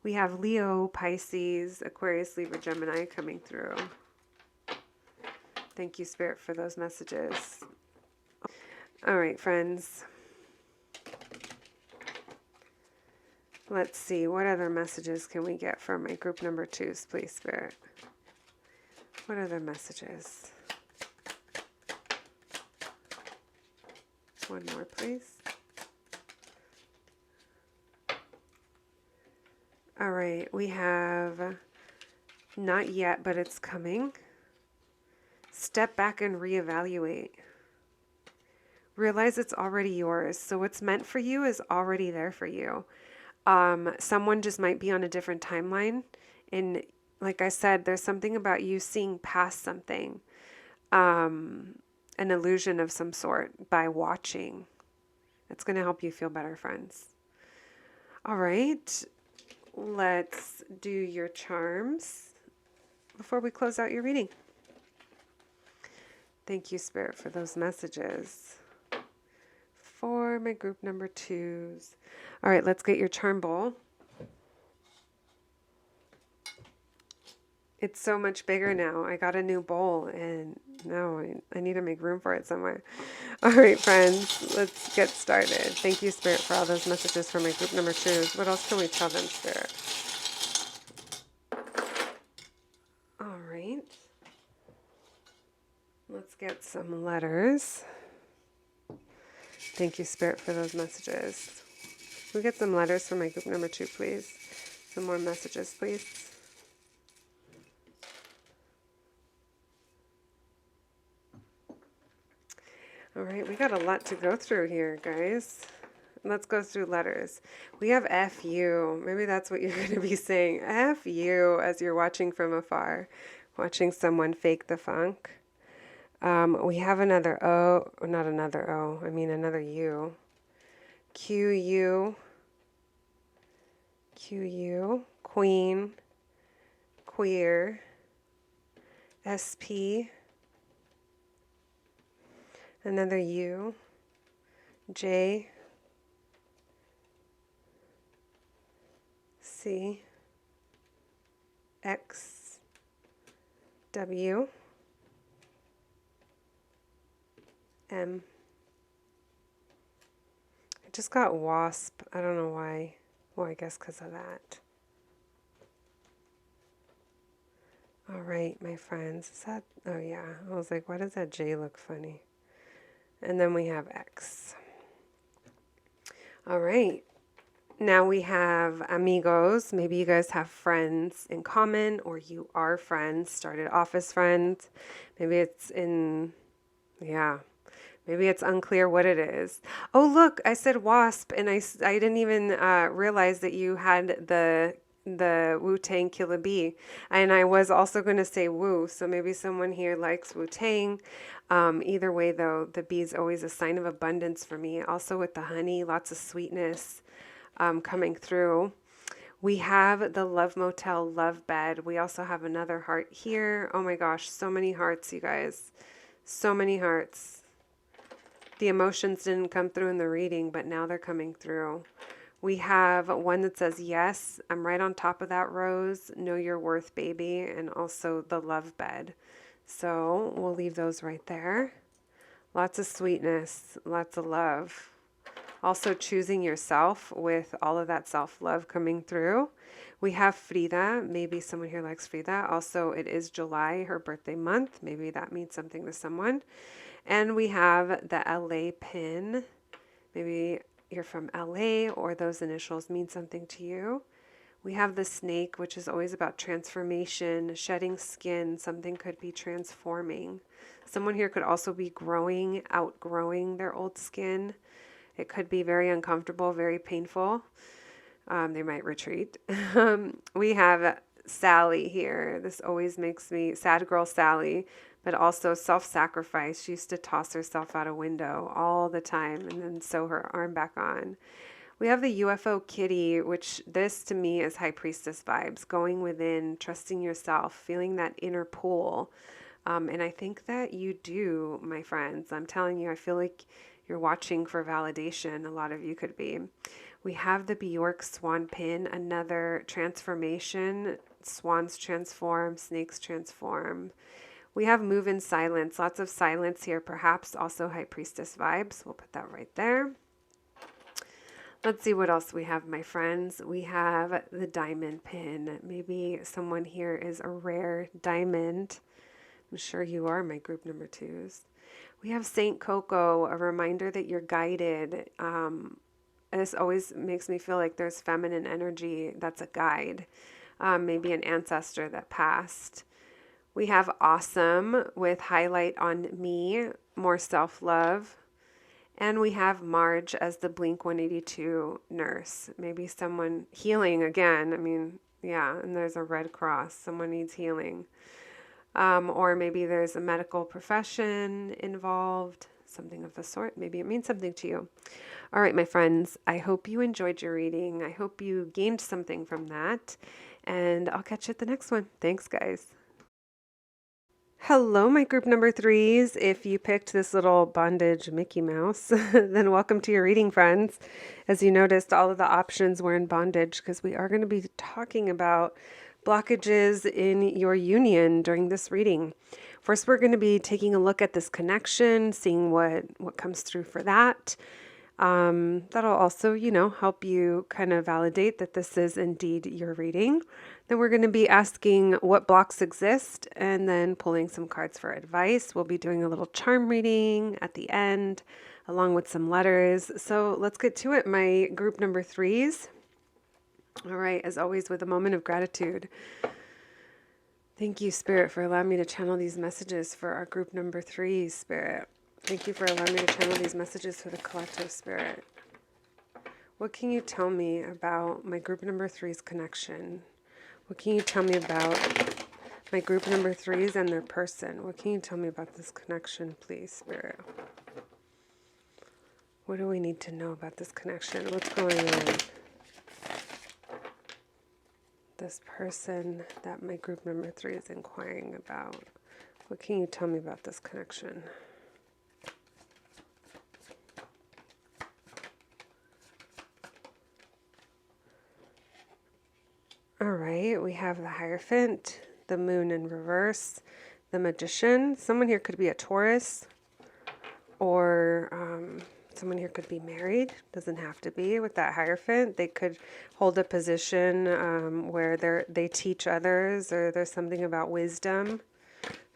We have Leo, Pisces, Aquarius, Libra, Gemini coming through. Thank you, Spirit, for those messages. All right, friends. Let's see. What other messages can we get from my group number 2s, please, Spirit? What other messages? One more, please. All right, we have not yet, but it's coming. Step back and reevaluate. Realize it's already yours. So what's meant for you is already there for you. Someone just might be on a different timeline. And like I said, there's something about you seeing past something. An illusion of some sort by watching. It's going to help you feel better, friends. All right. Let's do your charms before we close out your reading. Thank you, Spirit, for those messages. For my group number 2s. All right, let's get your charm bowl. It's so much bigger now. I got a new bowl and now I need to make room for it somewhere. All right, friends, let's get started. Thank you, Spirit, for all those messages for my group number 2s. What else can we tell them, Spirit? All right. Let's get some letters. Thank you, Spirit, for those messages. Can we get some letters for my group number 2, please? Some more messages, please. All right, we got a lot to go through here, guys. Let's go through letters. We have F you. Maybe that's what you're going to be saying. F you as you're watching from afar, watching someone fake the funk. We have another O, or not another O, I mean another U. Q U, Q U, Queen, Queer, SP, another U, J, C, X, W, M. I just got wasp. I don't know why. Well, I guess because of that. All right, my friends. Is that? Oh, yeah. I was like, why does that J look funny? And then we have X. All right. Now we have amigos. Maybe you guys have friends in common, or you are friends, started off as friends. Maybe it's in, yeah. Maybe it's unclear what it is. Oh, look, I said wasp, and I didn't even realize that you had the Wu-Tang Killer Bee. And I was also going to say woo, so maybe someone here likes Wu-Tang. Either way, though, the bee is always a sign of abundance for me. Also with the honey, lots of sweetness coming through. We have the Love Motel Love Bed. We also have another heart here. Oh my gosh, so many hearts, you guys. So many hearts. The emotions didn't come through in the reading, but now they're coming through. We have one that says, yes, I'm right on top of that rose. Know your worth, baby. And also the love bed. So we'll leave those right there. Lots of sweetness, lots of love. Also choosing yourself with all of that self-love coming through. We have Frida. Maybe someone here likes Frida. Also, it is July, her birthday month. Maybe that means something to someone. And we have the LA pin. Maybe you're from LA or those initials mean something to you. We have the snake, which is always about transformation, shedding skin. Something could be transforming. Someone here could also be growing, outgrowing their old skin. It could be very uncomfortable, very painful. They might retreat. We have Sally here. This always makes me sad girl Sally, but also self-sacrifice. She used to toss herself out a window all the time and then sew her arm back on. We have the UFO kitty, which this to me is high priestess vibes, going within, trusting yourself, feeling that inner pull. And I think that you do, my friends. I'm telling you, I feel like you're watching for validation. A lot of you could be. We have the Bjork swan pin, another transformation. Swans transform, snakes transform. We have move in silence, lots of silence here, perhaps also high priestess vibes. We'll put that right there. Let's see what else we have, my friends. We have the diamond pin. Maybe someone here is a rare diamond. I'm sure you are, my group number 2s. We have Saint Coco, a reminder that you're guided. This always makes me feel like there's feminine energy that's a guide. Maybe an ancestor that passed. We have awesome with highlight on me, more self-love. And we have Marge as the Blink 182 nurse. Maybe someone healing again. I mean, yeah, and there's a red cross. Someone needs healing. Or maybe there's a medical profession involved, something of the sort. Maybe it means something to you. All right, my friends, I hope you enjoyed your reading. I hope you gained something from that. And I'll catch you at the next one. Thanks, guys. Hello, my group number 3s. If you picked this little bondage Mickey Mouse, then welcome to your reading, friends. As you noticed, all of the options were in bondage because we are going to be talking about blockages in your union during this reading. First, we're going to be taking a look at this connection, seeing what comes through for that. That'll also, help you kind of validate that this is indeed your reading. Then we're going to be asking what blocks exist and then pulling some cards for advice. We'll be doing a little charm reading at the end, along with some letters. So let's get to it, my group number threes. All right, as always, with a moment of gratitude. Thank you, Spirit, for allowing me to channel these messages for our group number threes, Spirit. Thank you for allowing me to channel these messages for the collective, Spirit. What can you tell me about my group number threes connection? What can you tell me about my group number threes and their person? What can you tell me about this connection, please, Spirit? What do we need to know about this connection? What's going on? This person that my group number three is inquiring about. What can you tell me about this connection? All right, we have the Hierophant, the Moon in reverse, the Magician. Someone here could be a Taurus, or someone here could be married. Doesn't have to be with that Hierophant. They could hold a position where they teach others, or there's something about wisdom.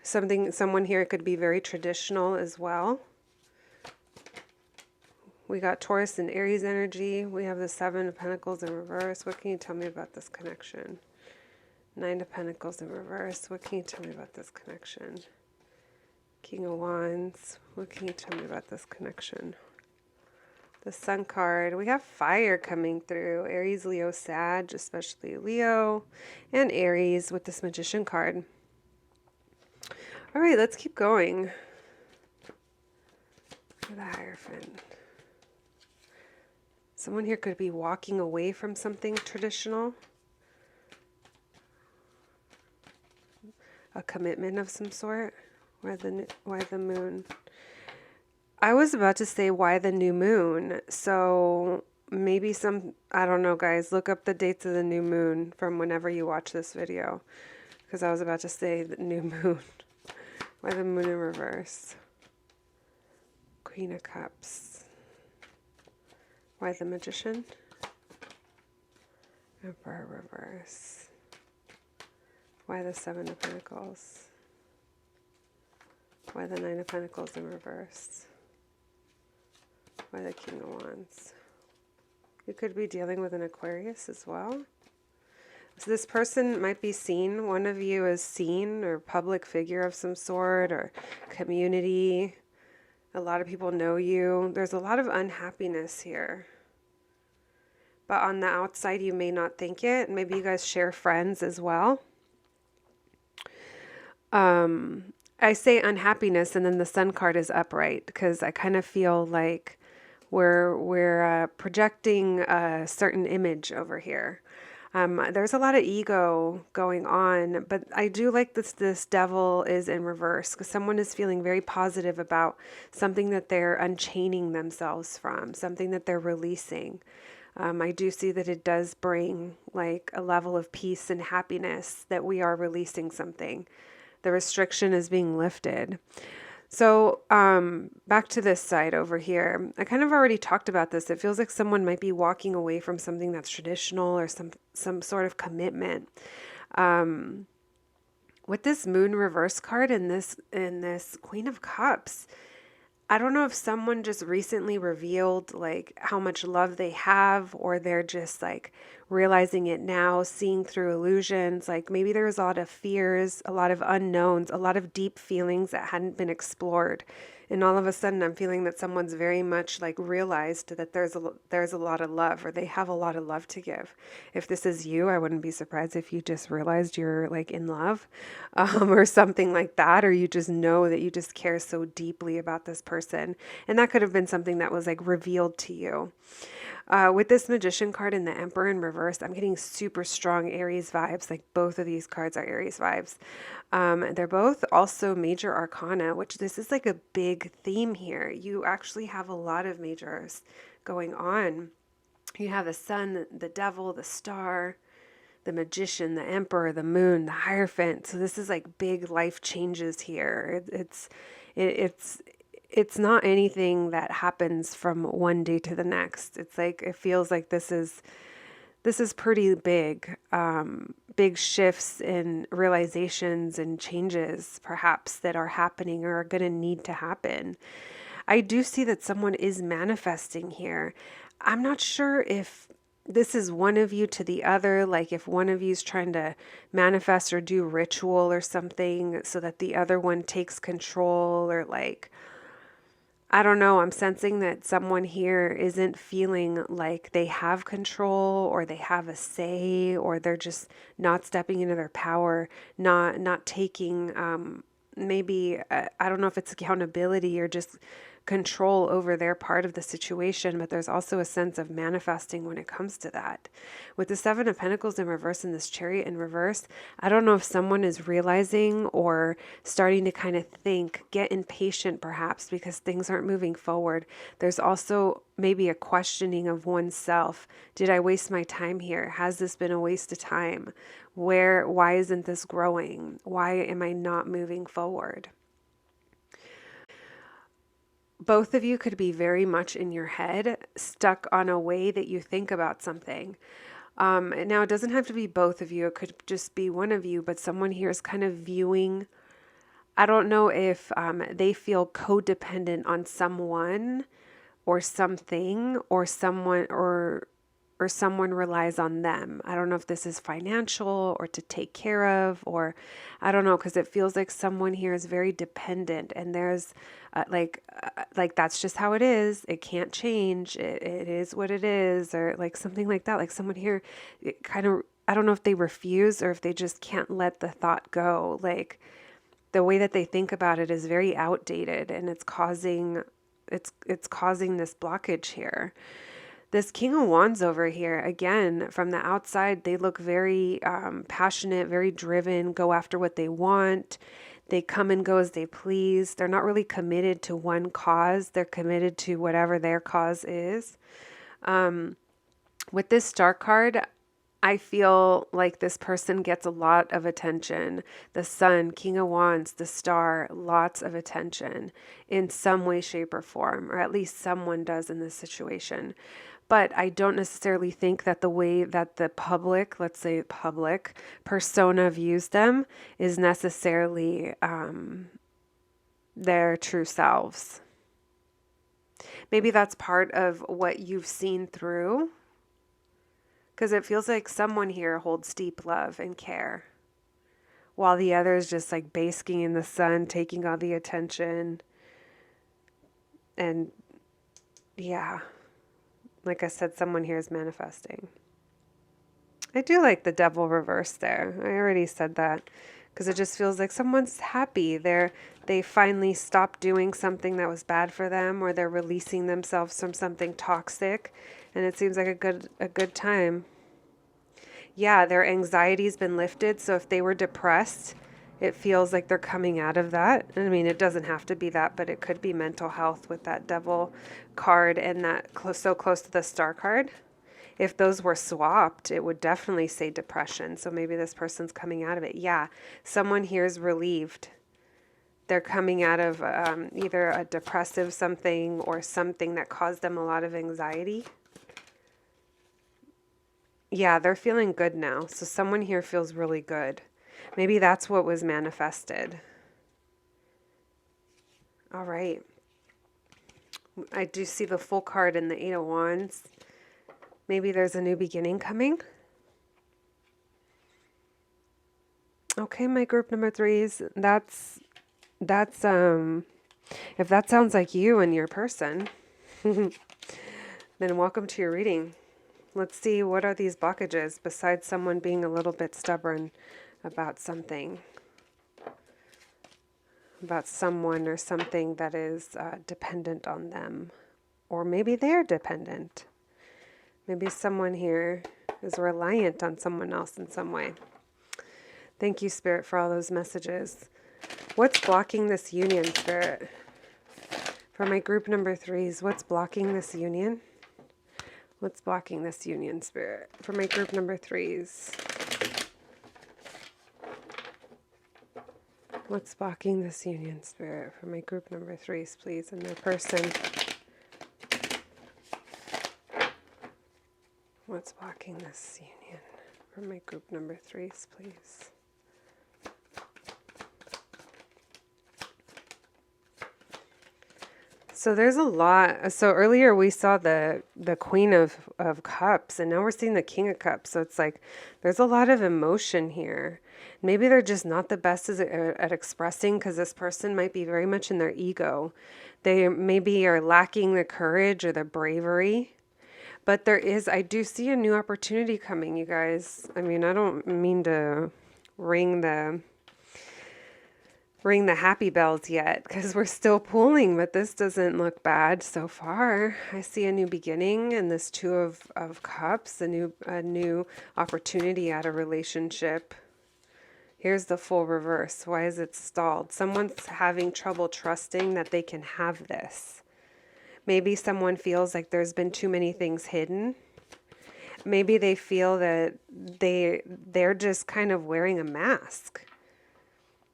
Someone here could be very traditional as well. We got Taurus and Aries energy. We have the Seven of Pentacles in reverse. What can you tell me about this connection? Nine of Pentacles in reverse. What can you tell me about this connection? King of Wands. What can you tell me about this connection? The Sun card. We have fire coming through. Aries, Leo, Sag, especially Leo, and Aries with this Magician card. All right, let's keep going. The Hierophant. Someone here could be walking away from something traditional. A commitment of some sort. Why the moon? I was about to say why the new moon. So maybe I don't know, guys. Look up the dates of the new moon from whenever you watch this video. Because I was about to say the new moon. Why the moon in reverse? Queen of Cups. Why the Magician? Emperor reverse. Why the Seven of Pentacles? Why the Nine of Pentacles in reverse? Why the King of Wands? You could be dealing with an Aquarius as well. So this person might be seen. One of you is seen, or public figure of some sort, or community. A lot of people know you. There's a lot of unhappiness here. But on the outside, you may not think it. Maybe you guys share friends as well. I say unhappiness, and then the Sun card is upright, because I kind of feel like we're projecting a certain image over here. There's a lot of ego going on, but I do like this Devil is in reverse, because someone is feeling very positive about something that they're unchaining themselves from, something that they're releasing. I do see that it does bring like a level of peace and happiness, that we are releasing something. The restriction is being lifted. So back to this side over here. I kind of already talked about this. It feels like someone might be walking away from something that's traditional, or some sort of commitment. With this Moon reverse card and this Queen of Cups, I don't know if someone just recently revealed like how much love they have, or they're just like realizing it now, seeing through illusions. Like maybe there's a lot of fears, a lot of unknowns, a lot of deep feelings that hadn't been explored. And all of a sudden I'm feeling that someone's very much like realized that there's a lot of love, or they have a lot of love to give. If this is you, I wouldn't be surprised if you just realized you're like in love, or something like that, or you just know that you just care so deeply about this person. And that could have been something that was like revealed to you. With this Magician card and the Emperor in reverse, I'm getting super strong Aries vibes. Like both of these cards are Aries vibes. They're both also major arcana, which this is like a big theme here. You actually have a lot of majors going on. You have the Sun, the Devil, the Star, the Magician, the Emperor, the Moon, the Hierophant. So this is like big life changes here. It's not anything that happens from one day to the next. It's like, it feels like this is pretty big, big shifts in realizations and changes perhaps that are happening or are going to need to happen. I do see that someone is manifesting here. I'm not sure if this is one of you to the other, like if one of you is trying to manifest or do ritual or something so that the other one takes control, or like, I don't know, I'm sensing that someone here isn't feeling like they have control or they have a say, or they're just not stepping into their power, not taking maybe I don't know if it's accountability or just control over their part of the situation, but there's also a sense of manifesting when it comes to that. With the Seven of Pentacles in reverse and this Chariot in reverse, I don't know if someone is realizing or starting to kind of think, get impatient perhaps because things aren't moving forward. There's also maybe a questioning of oneself. Did I waste my time here? Has this been a waste of time? Why isn't this growing? Why am I not moving forward? Both of you could be very much in your head, stuck on a way that you think about something. Now, it doesn't have to be both of you. It could just be one of you, but someone here is kind of viewing. I don't know if they feel codependent on someone or something, or someone or someone relies on them. I don't know if this is financial or to take care of, or I don't know, because it feels like someone here is very dependent, and there's like that's just how it is. It can't change. It is what it is, or like something like that. Like someone here, it kind of, I don't know if they refuse or if they just can't let the thought go. Like the way that they think about it is very outdated, and it's causing this blockage here. This King of Wands over here, again, from the outside, they look very passionate, very driven, go after what they want. They come and go as they please. They're not really committed to one cause. They're committed to whatever their cause is. With this Star card, I feel like this person gets a lot of attention. The Sun, King of Wands, the Star, lots of attention in some way, shape, or form, or at least someone does in this situation. But I don't necessarily think that the way that the public, let's say public persona views them is necessarily their true selves. Maybe that's part of what you've seen through, because it feels like someone here holds deep love and care, while the other is just like basking in the sun, taking all the attention. And yeah, like I said, someone here is manifesting. I do like the Devil reverse there. I already said that, because it just feels like someone's happy. They finally stopped doing something that was bad for them, or they're releasing themselves from something toxic, and it seems like a good time. Yeah, their anxiety's been lifted, so if they were depressed, it feels like they're coming out of that. I mean, it doesn't have to be that, but it could be mental health with that Devil card and that so close to the Star card. If those were swapped, it would definitely say depression. So maybe this person's coming out of it. Yeah, someone here is relieved. They're coming out of either a depressive something or something that caused them a lot of anxiety. Yeah, they're feeling good now. So someone here feels really good. Maybe that's what was manifested. All right. I do see the Full card in the Eight of Wands. Maybe there's a new beginning coming. Okay, my group number threes. That's if that sounds like you and your person, then welcome to your reading. Let's see, what are these blockages besides someone being a little bit stubborn about something, about someone or something that is dependent on them, or maybe they're dependent. Maybe someone here is reliant on someone else in some way. Thank you, Spirit, for all those messages. What's blocking this union, Spirit? For my group number threes, what's blocking this union? What's blocking this union, Spirit? For my group number threes. What's blocking this union, Spirit, for my group number 3s, please, and their person? What's blocking this union for my group number 3s, please? So there's a lot. So earlier we saw the Queen of Cups, and now we're seeing the King of Cups. So it's like there's a lot of emotion here. Maybe they're just not the best at expressing, because this person might be very much in their ego. They maybe are lacking the courage or the bravery. But I do see a new opportunity coming, you guys. I mean, I don't mean to ring the happy bells yet, because we're still pulling, but this doesn't look bad so far. I see a new beginning in this Two of Cups, a new opportunity at a relationship. Here's the full reverse. Why is it stalled? Someone's having trouble trusting that they can have this. Maybe someone feels like there's been too many things hidden. Maybe they feel that they're just kind of wearing a mask.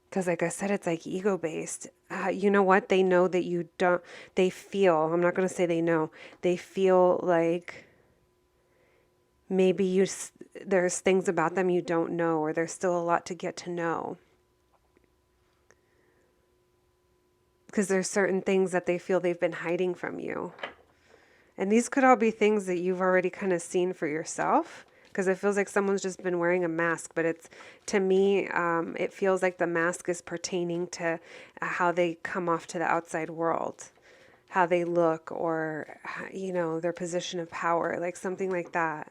Because like I said, it's like ego-based. You know what? They know that you don't, they feel, I'm not going to say they know, they feel like maybe there's things about them you don't know, or there's still a lot to get to know. Because there's certain things that they feel they've been hiding from you. And these could all be things that you've already kind of seen for yourself. Because it feels like someone's just been wearing a mask. But to me, it feels like the mask is pertaining to how they come off to the outside world. How they look, or, their position of power. Like something like that.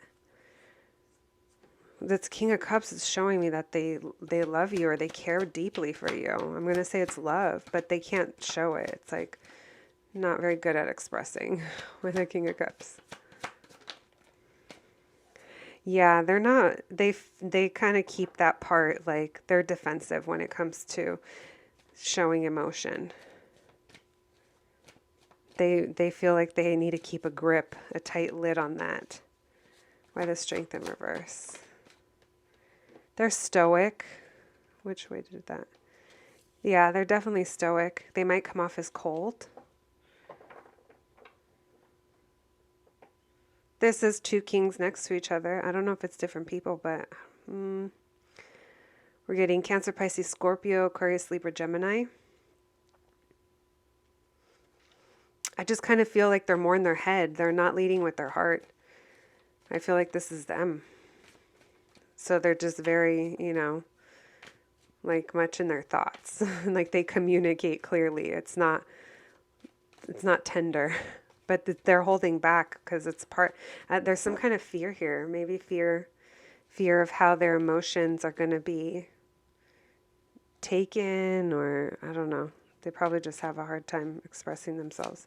This King of Cups is showing me that they love you, or they care deeply for you. I'm going to say it's love, but they can't show it. It's like not very good at expressing with the King of Cups. Yeah, they're not, they kind of keep that part, like they're defensive when it comes to showing emotion. They feel like they need to keep a grip, a tight lid on that. Why the Strength in reverse? They're stoic. Which way did that? Yeah, they're definitely stoic. They might come off as cold. This is two kings next to each other. I don't know if it's different people, but we're getting Cancer, Pisces, Scorpio, Aquarius, Libra, Gemini. I just kind of feel like they're more in their head. They're not leading with their heart. I feel like this is them. So they're just very, like much in their thoughts. Like they communicate clearly. It's not tender, but they're holding back because it's there's some kind of fear here. Maybe fear of how their emotions are going to be taken, or I don't know. They probably just have a hard time expressing themselves.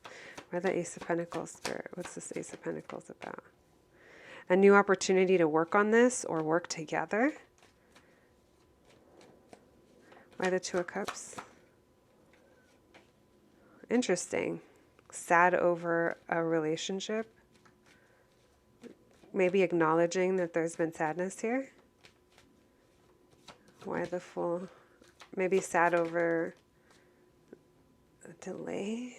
Why the Ace of Pentacles, Spirit? What's this Ace of Pentacles about? A new opportunity to work on this or work together. Why the Two of Cups? Interesting. Sad over a relationship. Maybe acknowledging that there's been sadness here. Why the Fool? Maybe sad over a delay.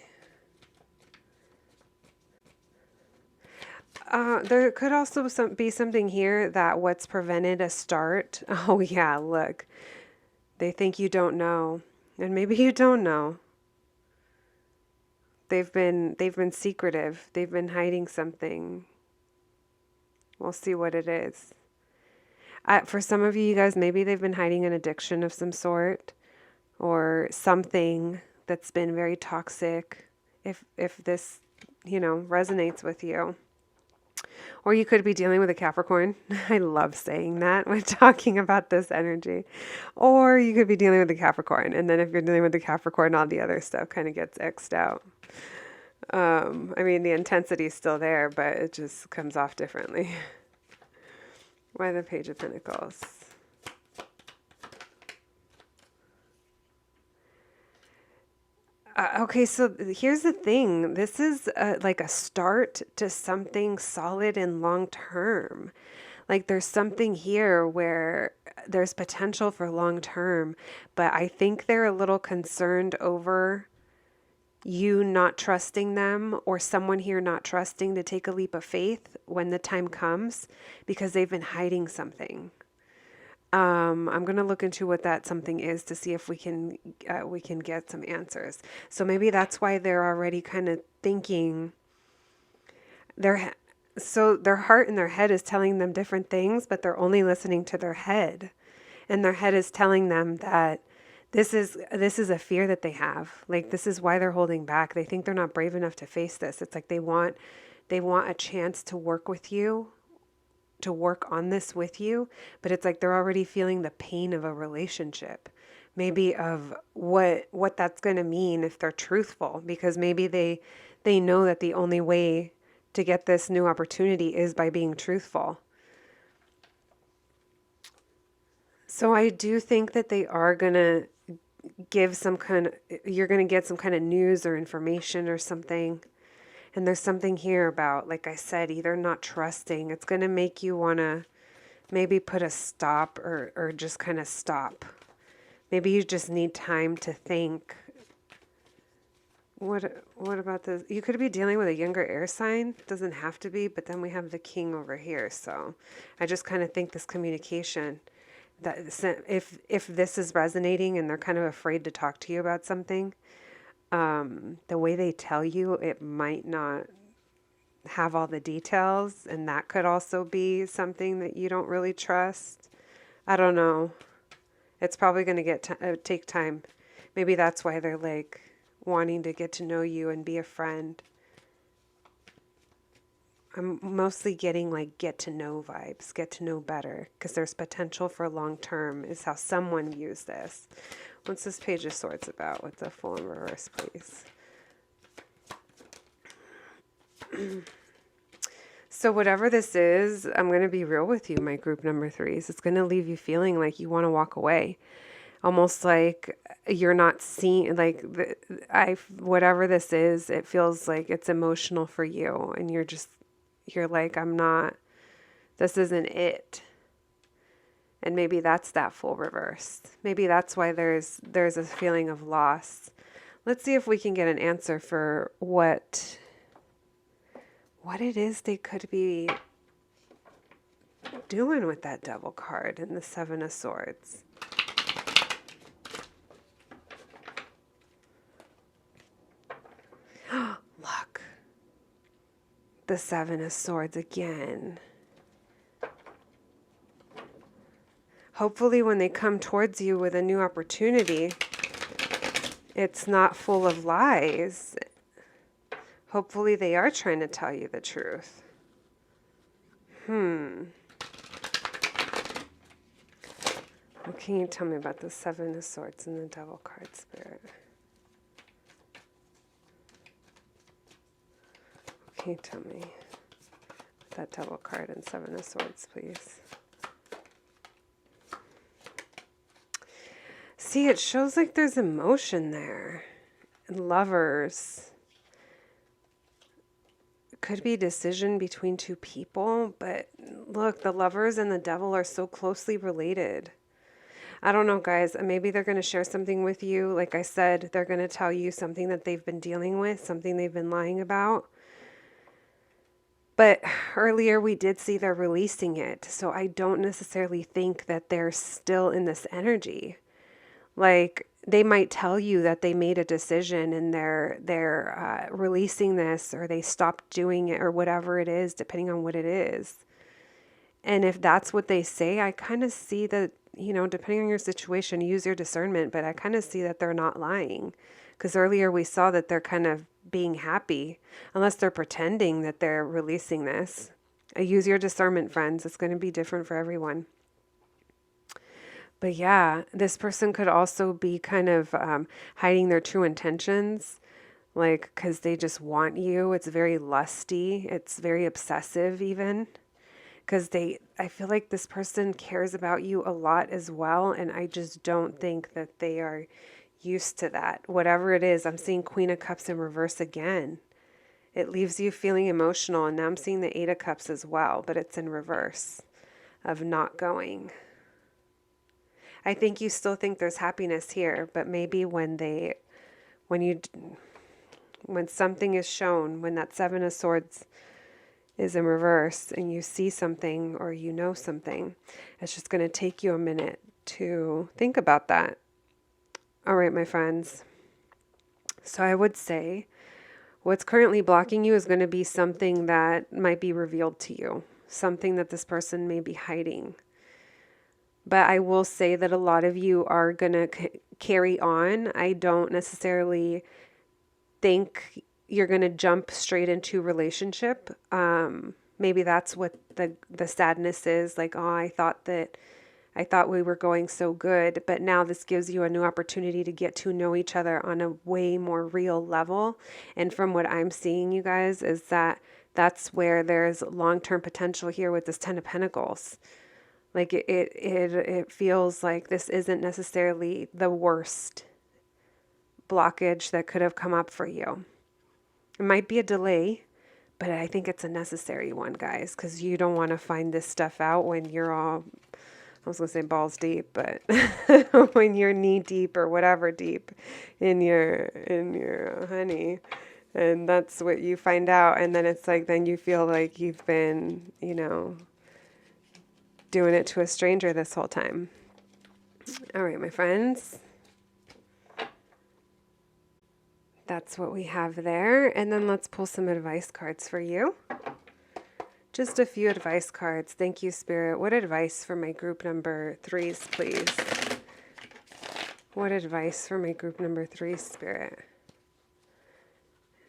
There could also be something here that what's prevented a start. Oh yeah, look. They think you don't know. And maybe you don't know. They've been secretive. They've been hiding something. We'll see what it is. For some of you guys, maybe they've been hiding an addiction of some sort, or something that's been very toxic. If this, resonates with you. Or you could be dealing with a Capricorn. I love saying that when talking about this energy. Or you could be dealing with a Capricorn. And then if you're dealing with a Capricorn, all the other stuff kind of gets X'd out. I mean, the intensity is still there, but it just comes off differently. Why the Page of Pentacles? Okay, so here's the thing. This is like a start to something solid and long term. Like there's something here where there's potential for long term, but I think they're a little concerned over you not trusting them or someone here not trusting to take a leap of faith when the time comes because they've been hiding something. I'm gonna look into what that something is to see if we can get some answers. So maybe that's why they're already kind of thinking their so their heart and their head is telling them different things, but they're only listening to their head, and their head is telling them that this is a fear that they have. Like this is why they're holding back. They think they're not brave enough to face this. It's like they want a chance to work with you, to work on this with you, but it's like they're already feeling the pain of a relationship, maybe of what that's going to mean if they're truthful, because maybe they know that the only way to get this new opportunity is by being truthful. So I do think that they are going to give some kind of, you're going to get some kind of news or information or something. And there's something here about, like I said, either not trusting. It's going to make you want to maybe put a stop or just kind of stop. Maybe you just need time to think. What about this? You could be dealing with a younger air sign. Doesn't have to be, but then we have the king over here. So I just kind of think this communication, that if this is resonating and they're kind of afraid to talk to you about something, the way they tell you, it might not have all the details, and that could also be something that you don't really trust. I don't know. It's probably going to take time. Maybe that's why they're like wanting to get to know you and be a friend. I'm mostly getting like get to know vibes, get to know better, because there's potential for long term is how someone views this. What's this Page of Swords about? What's the Fool in reverse, please? So whatever this is, I'm going to be real with you, my group number threes. It's going to leave you feeling like you want to walk away. Almost like you're not seeing, like, whatever this is, it feels like it's emotional for you. And you're like, this isn't it. And maybe that's that Fool reverse. Maybe that's why there's a feeling of loss. Let's see if we can get an answer for what it is they could be doing with that Devil card and the Seven of Swords. Look. The Seven of Swords again. Hopefully when they come towards you with a new opportunity, it's not full of lies. Hopefully they are trying to tell you the truth. What can you tell me about the Seven of Swords and the Devil card, Spirit? What can you tell me? That Devil card and Seven of Swords, please. See, it shows like there's emotion there. And lovers. It could be a decision between two people, but look, the lovers and the devil are so closely related. I don't know, guys. Maybe they're going to share something with you. Like I said, they're going to tell you something that they've been dealing with, something they've been lying about. But earlier we did see they're releasing it. So I don't necessarily think that they're still in this energy. Like they might tell you that they made a decision and they're releasing this, or they stopped doing it, or whatever it is, depending on what it is. And if that's what they say, I kind of see that, depending on your situation, use your discernment, but I kind of see that they're not lying. Because earlier we saw that they're kind of being happy, unless they're pretending that they're releasing this. Use your discernment, friends. It's going to be different for everyone. But yeah, this person could also be kind of hiding their true intentions, like because they just want you. It's very lusty. It's very obsessive even. Because I feel like this person cares about you a lot as well, and I just don't think that they are used to that. Whatever it is, I'm seeing Queen of Cups in reverse again. It leaves you feeling emotional, and now I'm seeing the Eight of Cups as well, but it's in reverse. of not going. I think you still think there's happiness here, but maybe when something is shown, when that Seven of Swords is in reverse and you see something or you know something, it's just going to take you a minute to think about that. All right, my friends. So I would say what's currently blocking you is going to be something that might be revealed to you, something that this person may be hiding. But I will say that a lot of you are going to carry on. I don't necessarily think you're going to jump straight into relationship. Maybe that's what the sadness is. Like, oh, I thought we were going so good, but now this gives you a new opportunity to get to know each other on a way more real level. And from what I'm seeing, you guys, is that that's where there's long-term potential here with this Ten of Pentacles. Like it feels like this isn't necessarily the worst blockage that could have come up for you. It might be a delay, but I think it's a necessary one, guys, because you don't want to find this stuff out when you're all, I was going to say balls deep, but when you're knee deep or whatever deep in your honey. And that's what you find out. And then it's like, then you feel like you've been, doing it to a stranger this whole time. All right, my friends. That's what we have there. And then let's pull some advice cards for you. Just a few advice cards. Thank you, Spirit. What advice for my group number 3s, please? What advice for my group number 3, Spirit?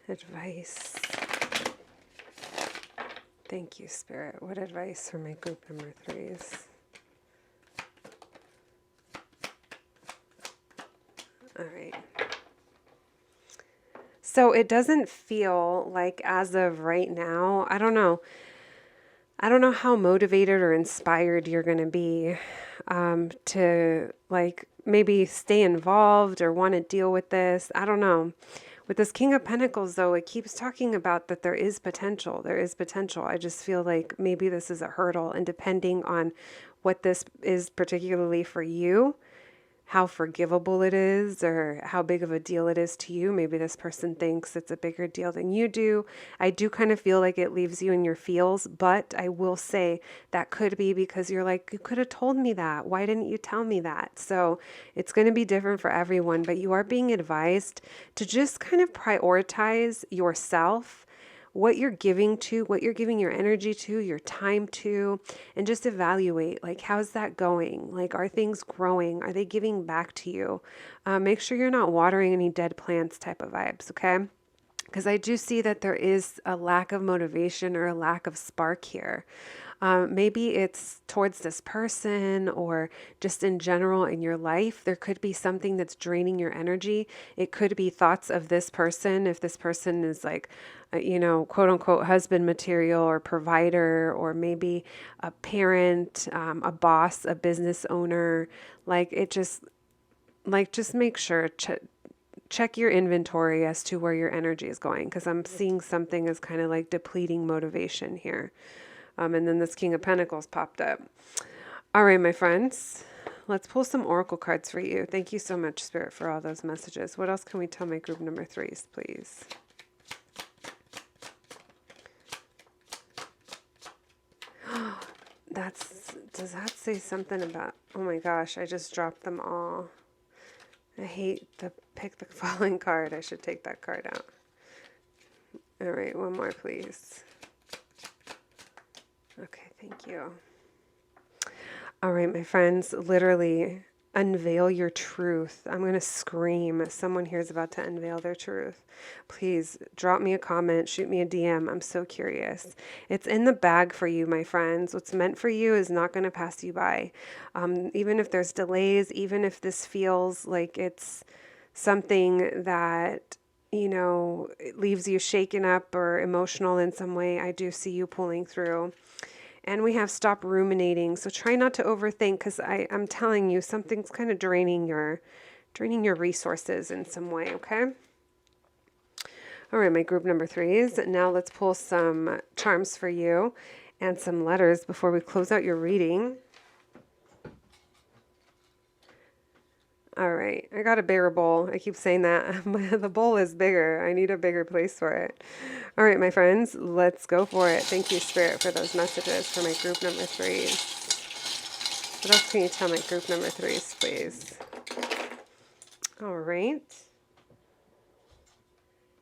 Advice. Thank you, Spirit. What advice for my group number 3s? All right. So it doesn't feel like as of right now, I don't know how motivated or inspired you're going to be to like maybe stay involved or want to deal with this. I don't know. With this King of Pentacles, though, it keeps talking about that there is potential. There is potential. I just feel like maybe this is a hurdle, and depending on what this is particularly for you, how forgivable it is or how big of a deal it is to you. Maybe this person thinks it's a bigger deal than you do. I do kind of feel like it leaves you in your feels, but I will say that could be because you're like, you could have told me that. Why didn't you tell me that? So it's going to be different for everyone, but you are being advised to just kind of prioritize yourself, what you're giving to, what you're giving your energy to, your time to, and just evaluate, like, how's that going? Like, are things growing? Are they giving back to you? Make sure you're not watering any dead plants type of vibes, okay? Because I do see that there is a lack of motivation or a lack of spark here. Maybe it's towards this person or just in general in your life. There could be something that's draining your energy. It could be thoughts of this person. If this person is like, quote unquote husband material or provider, or maybe a parent, a boss, a business owner, just make sure, check your inventory as to where your energy is going. Cause I'm seeing something as kind of like depleting motivation here. And then this King of Pentacles popped up. All right, my friends, let's pull some oracle cards for you. Thank you so much, Spirit, for all those messages. What else can we tell my group number 3s, please? Does that say something about, oh my gosh, I just dropped them all. I hate to pick the falling card. I should take that card out. All right, one more, please. Okay, thank you. All right, my friends, literally unveil your truth. I'm going to scream if someone here is about to unveil their truth. Please drop me a comment, shoot me a DM. I'm so curious. It's in the bag for you, my friends. What's meant for you is not going to pass you by. Even if there's delays, even if this feels like it's something that it leaves you shaken up or emotional in some way, I do see you pulling through. And we have stop ruminating. So try not to overthink, because I'm telling you, something's kind of draining your resources in some way, okay? All right, my group number 3s. Now let's pull some charms for you. and some letters before we close out your reading. All right, I got a bigger bowl. I keep saying that. The bowl is bigger. I need a bigger place for it. All right, my friends, let's go for it. Thank you, Spirit, for those messages for my group number 3s. What else can you tell my group number 3s, please? All right.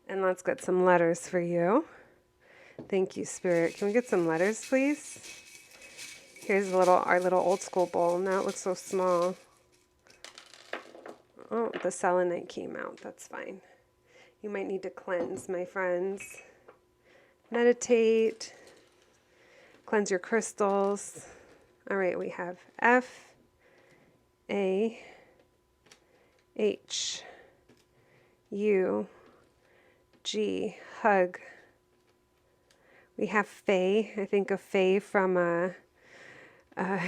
And let's get some letters for you. Thank you, Spirit. Can we get some letters, please? Here's our little old school bowl. Now it looks so small. Oh, the selenite came out. That's fine. You might need to cleanse, my friends. Meditate. Cleanse your crystals. All right, we have F, A, H, U, G, hug. We have Faye. I think of Faye from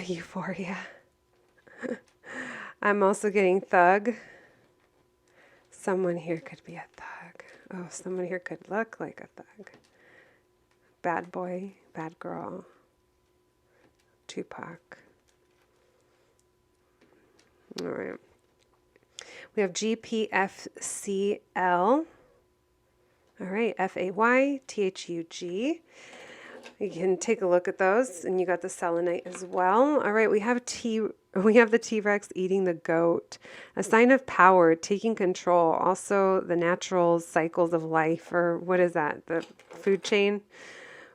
Euphoria. I'm also getting thug. Someone here could be a thug. Oh, someone here could look like a thug. Bad boy, bad girl. Tupac. All right. We have GPFCL. All right, FAYTHUG. You can take a look at those, and you got the selenite as well. All right, we have the T-Rex eating the goat, a sign of power, taking control. Also, the natural cycles of life, or what is that? The food chain.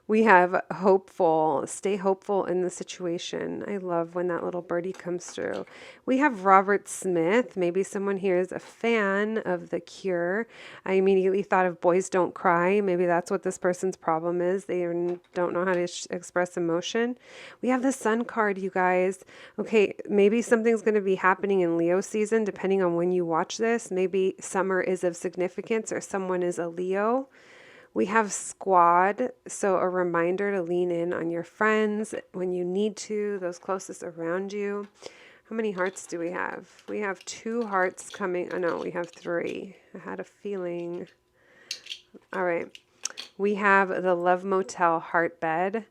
We have hopeful, stay hopeful in the situation. I love when that little birdie comes through. We have Robert Smith. Maybe someone here is a fan of The Cure. I immediately thought of Boys Don't Cry. Maybe that's what this person's problem is. They don't know how to express emotion. We have the Sun card, you guys. Okay, maybe something's going to be happening in Leo season, depending on when you watch this. Maybe summer is of significance or someone is a Leo. We have squad, so a reminder to lean in on your friends when you need to, those closest around you. How many hearts do we have? We have 2 hearts coming. Oh, no, we have 3. I had a feeling. All right. We have the Love Motel heart bed.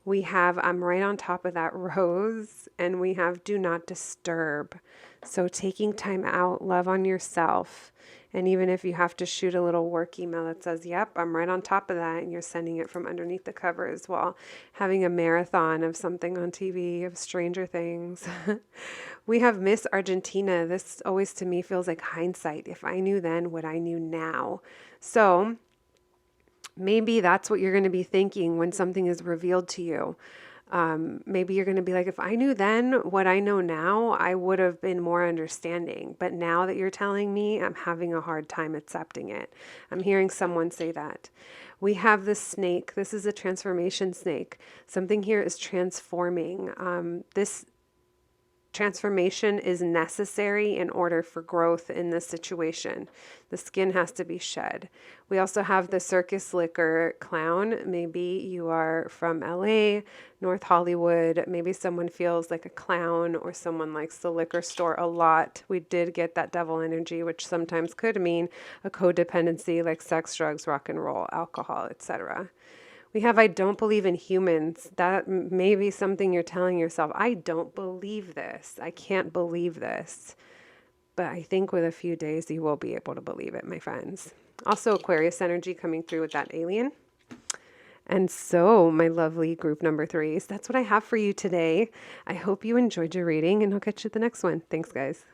We have I'm right on top of that rose. And we have do not disturb. So taking time out, love on yourself. And even if you have to shoot a little work email that says, yep, I'm right on top of that, and you're sending it from underneath the covers while having a marathon of something on TV, of Stranger Things. We have Miss Argentina. This always to me feels like hindsight. If I knew then what I knew now. So maybe that's what you're going to be thinking when something is revealed to you. Maybe you're going to be like, if I knew then what I know now, I would have been more understanding. But now that you're telling me, I'm having a hard time accepting it. I'm hearing someone say that. We have the snake. This is a transformation snake. Something here is transforming. This transformation is necessary in order for growth in this situation. The skin has to be shed. We also have the circus liquor clown. Maybe you are from LA, North Hollywood. Maybe someone feels like a clown or someone likes the liquor store a lot. We did get that devil energy, which sometimes could mean a codependency like sex, drugs, rock and roll, alcohol, etc. We have I don't believe in humans. That may be something you're telling yourself. I don't believe this. I can't believe this. But I think with a few days, you will be able to believe it, my friends. Also, Aquarius energy coming through with that alien. And so, my lovely group number 3s, that's what I have for you today. I hope you enjoyed your reading, and I'll catch you at the next one. Thanks, guys.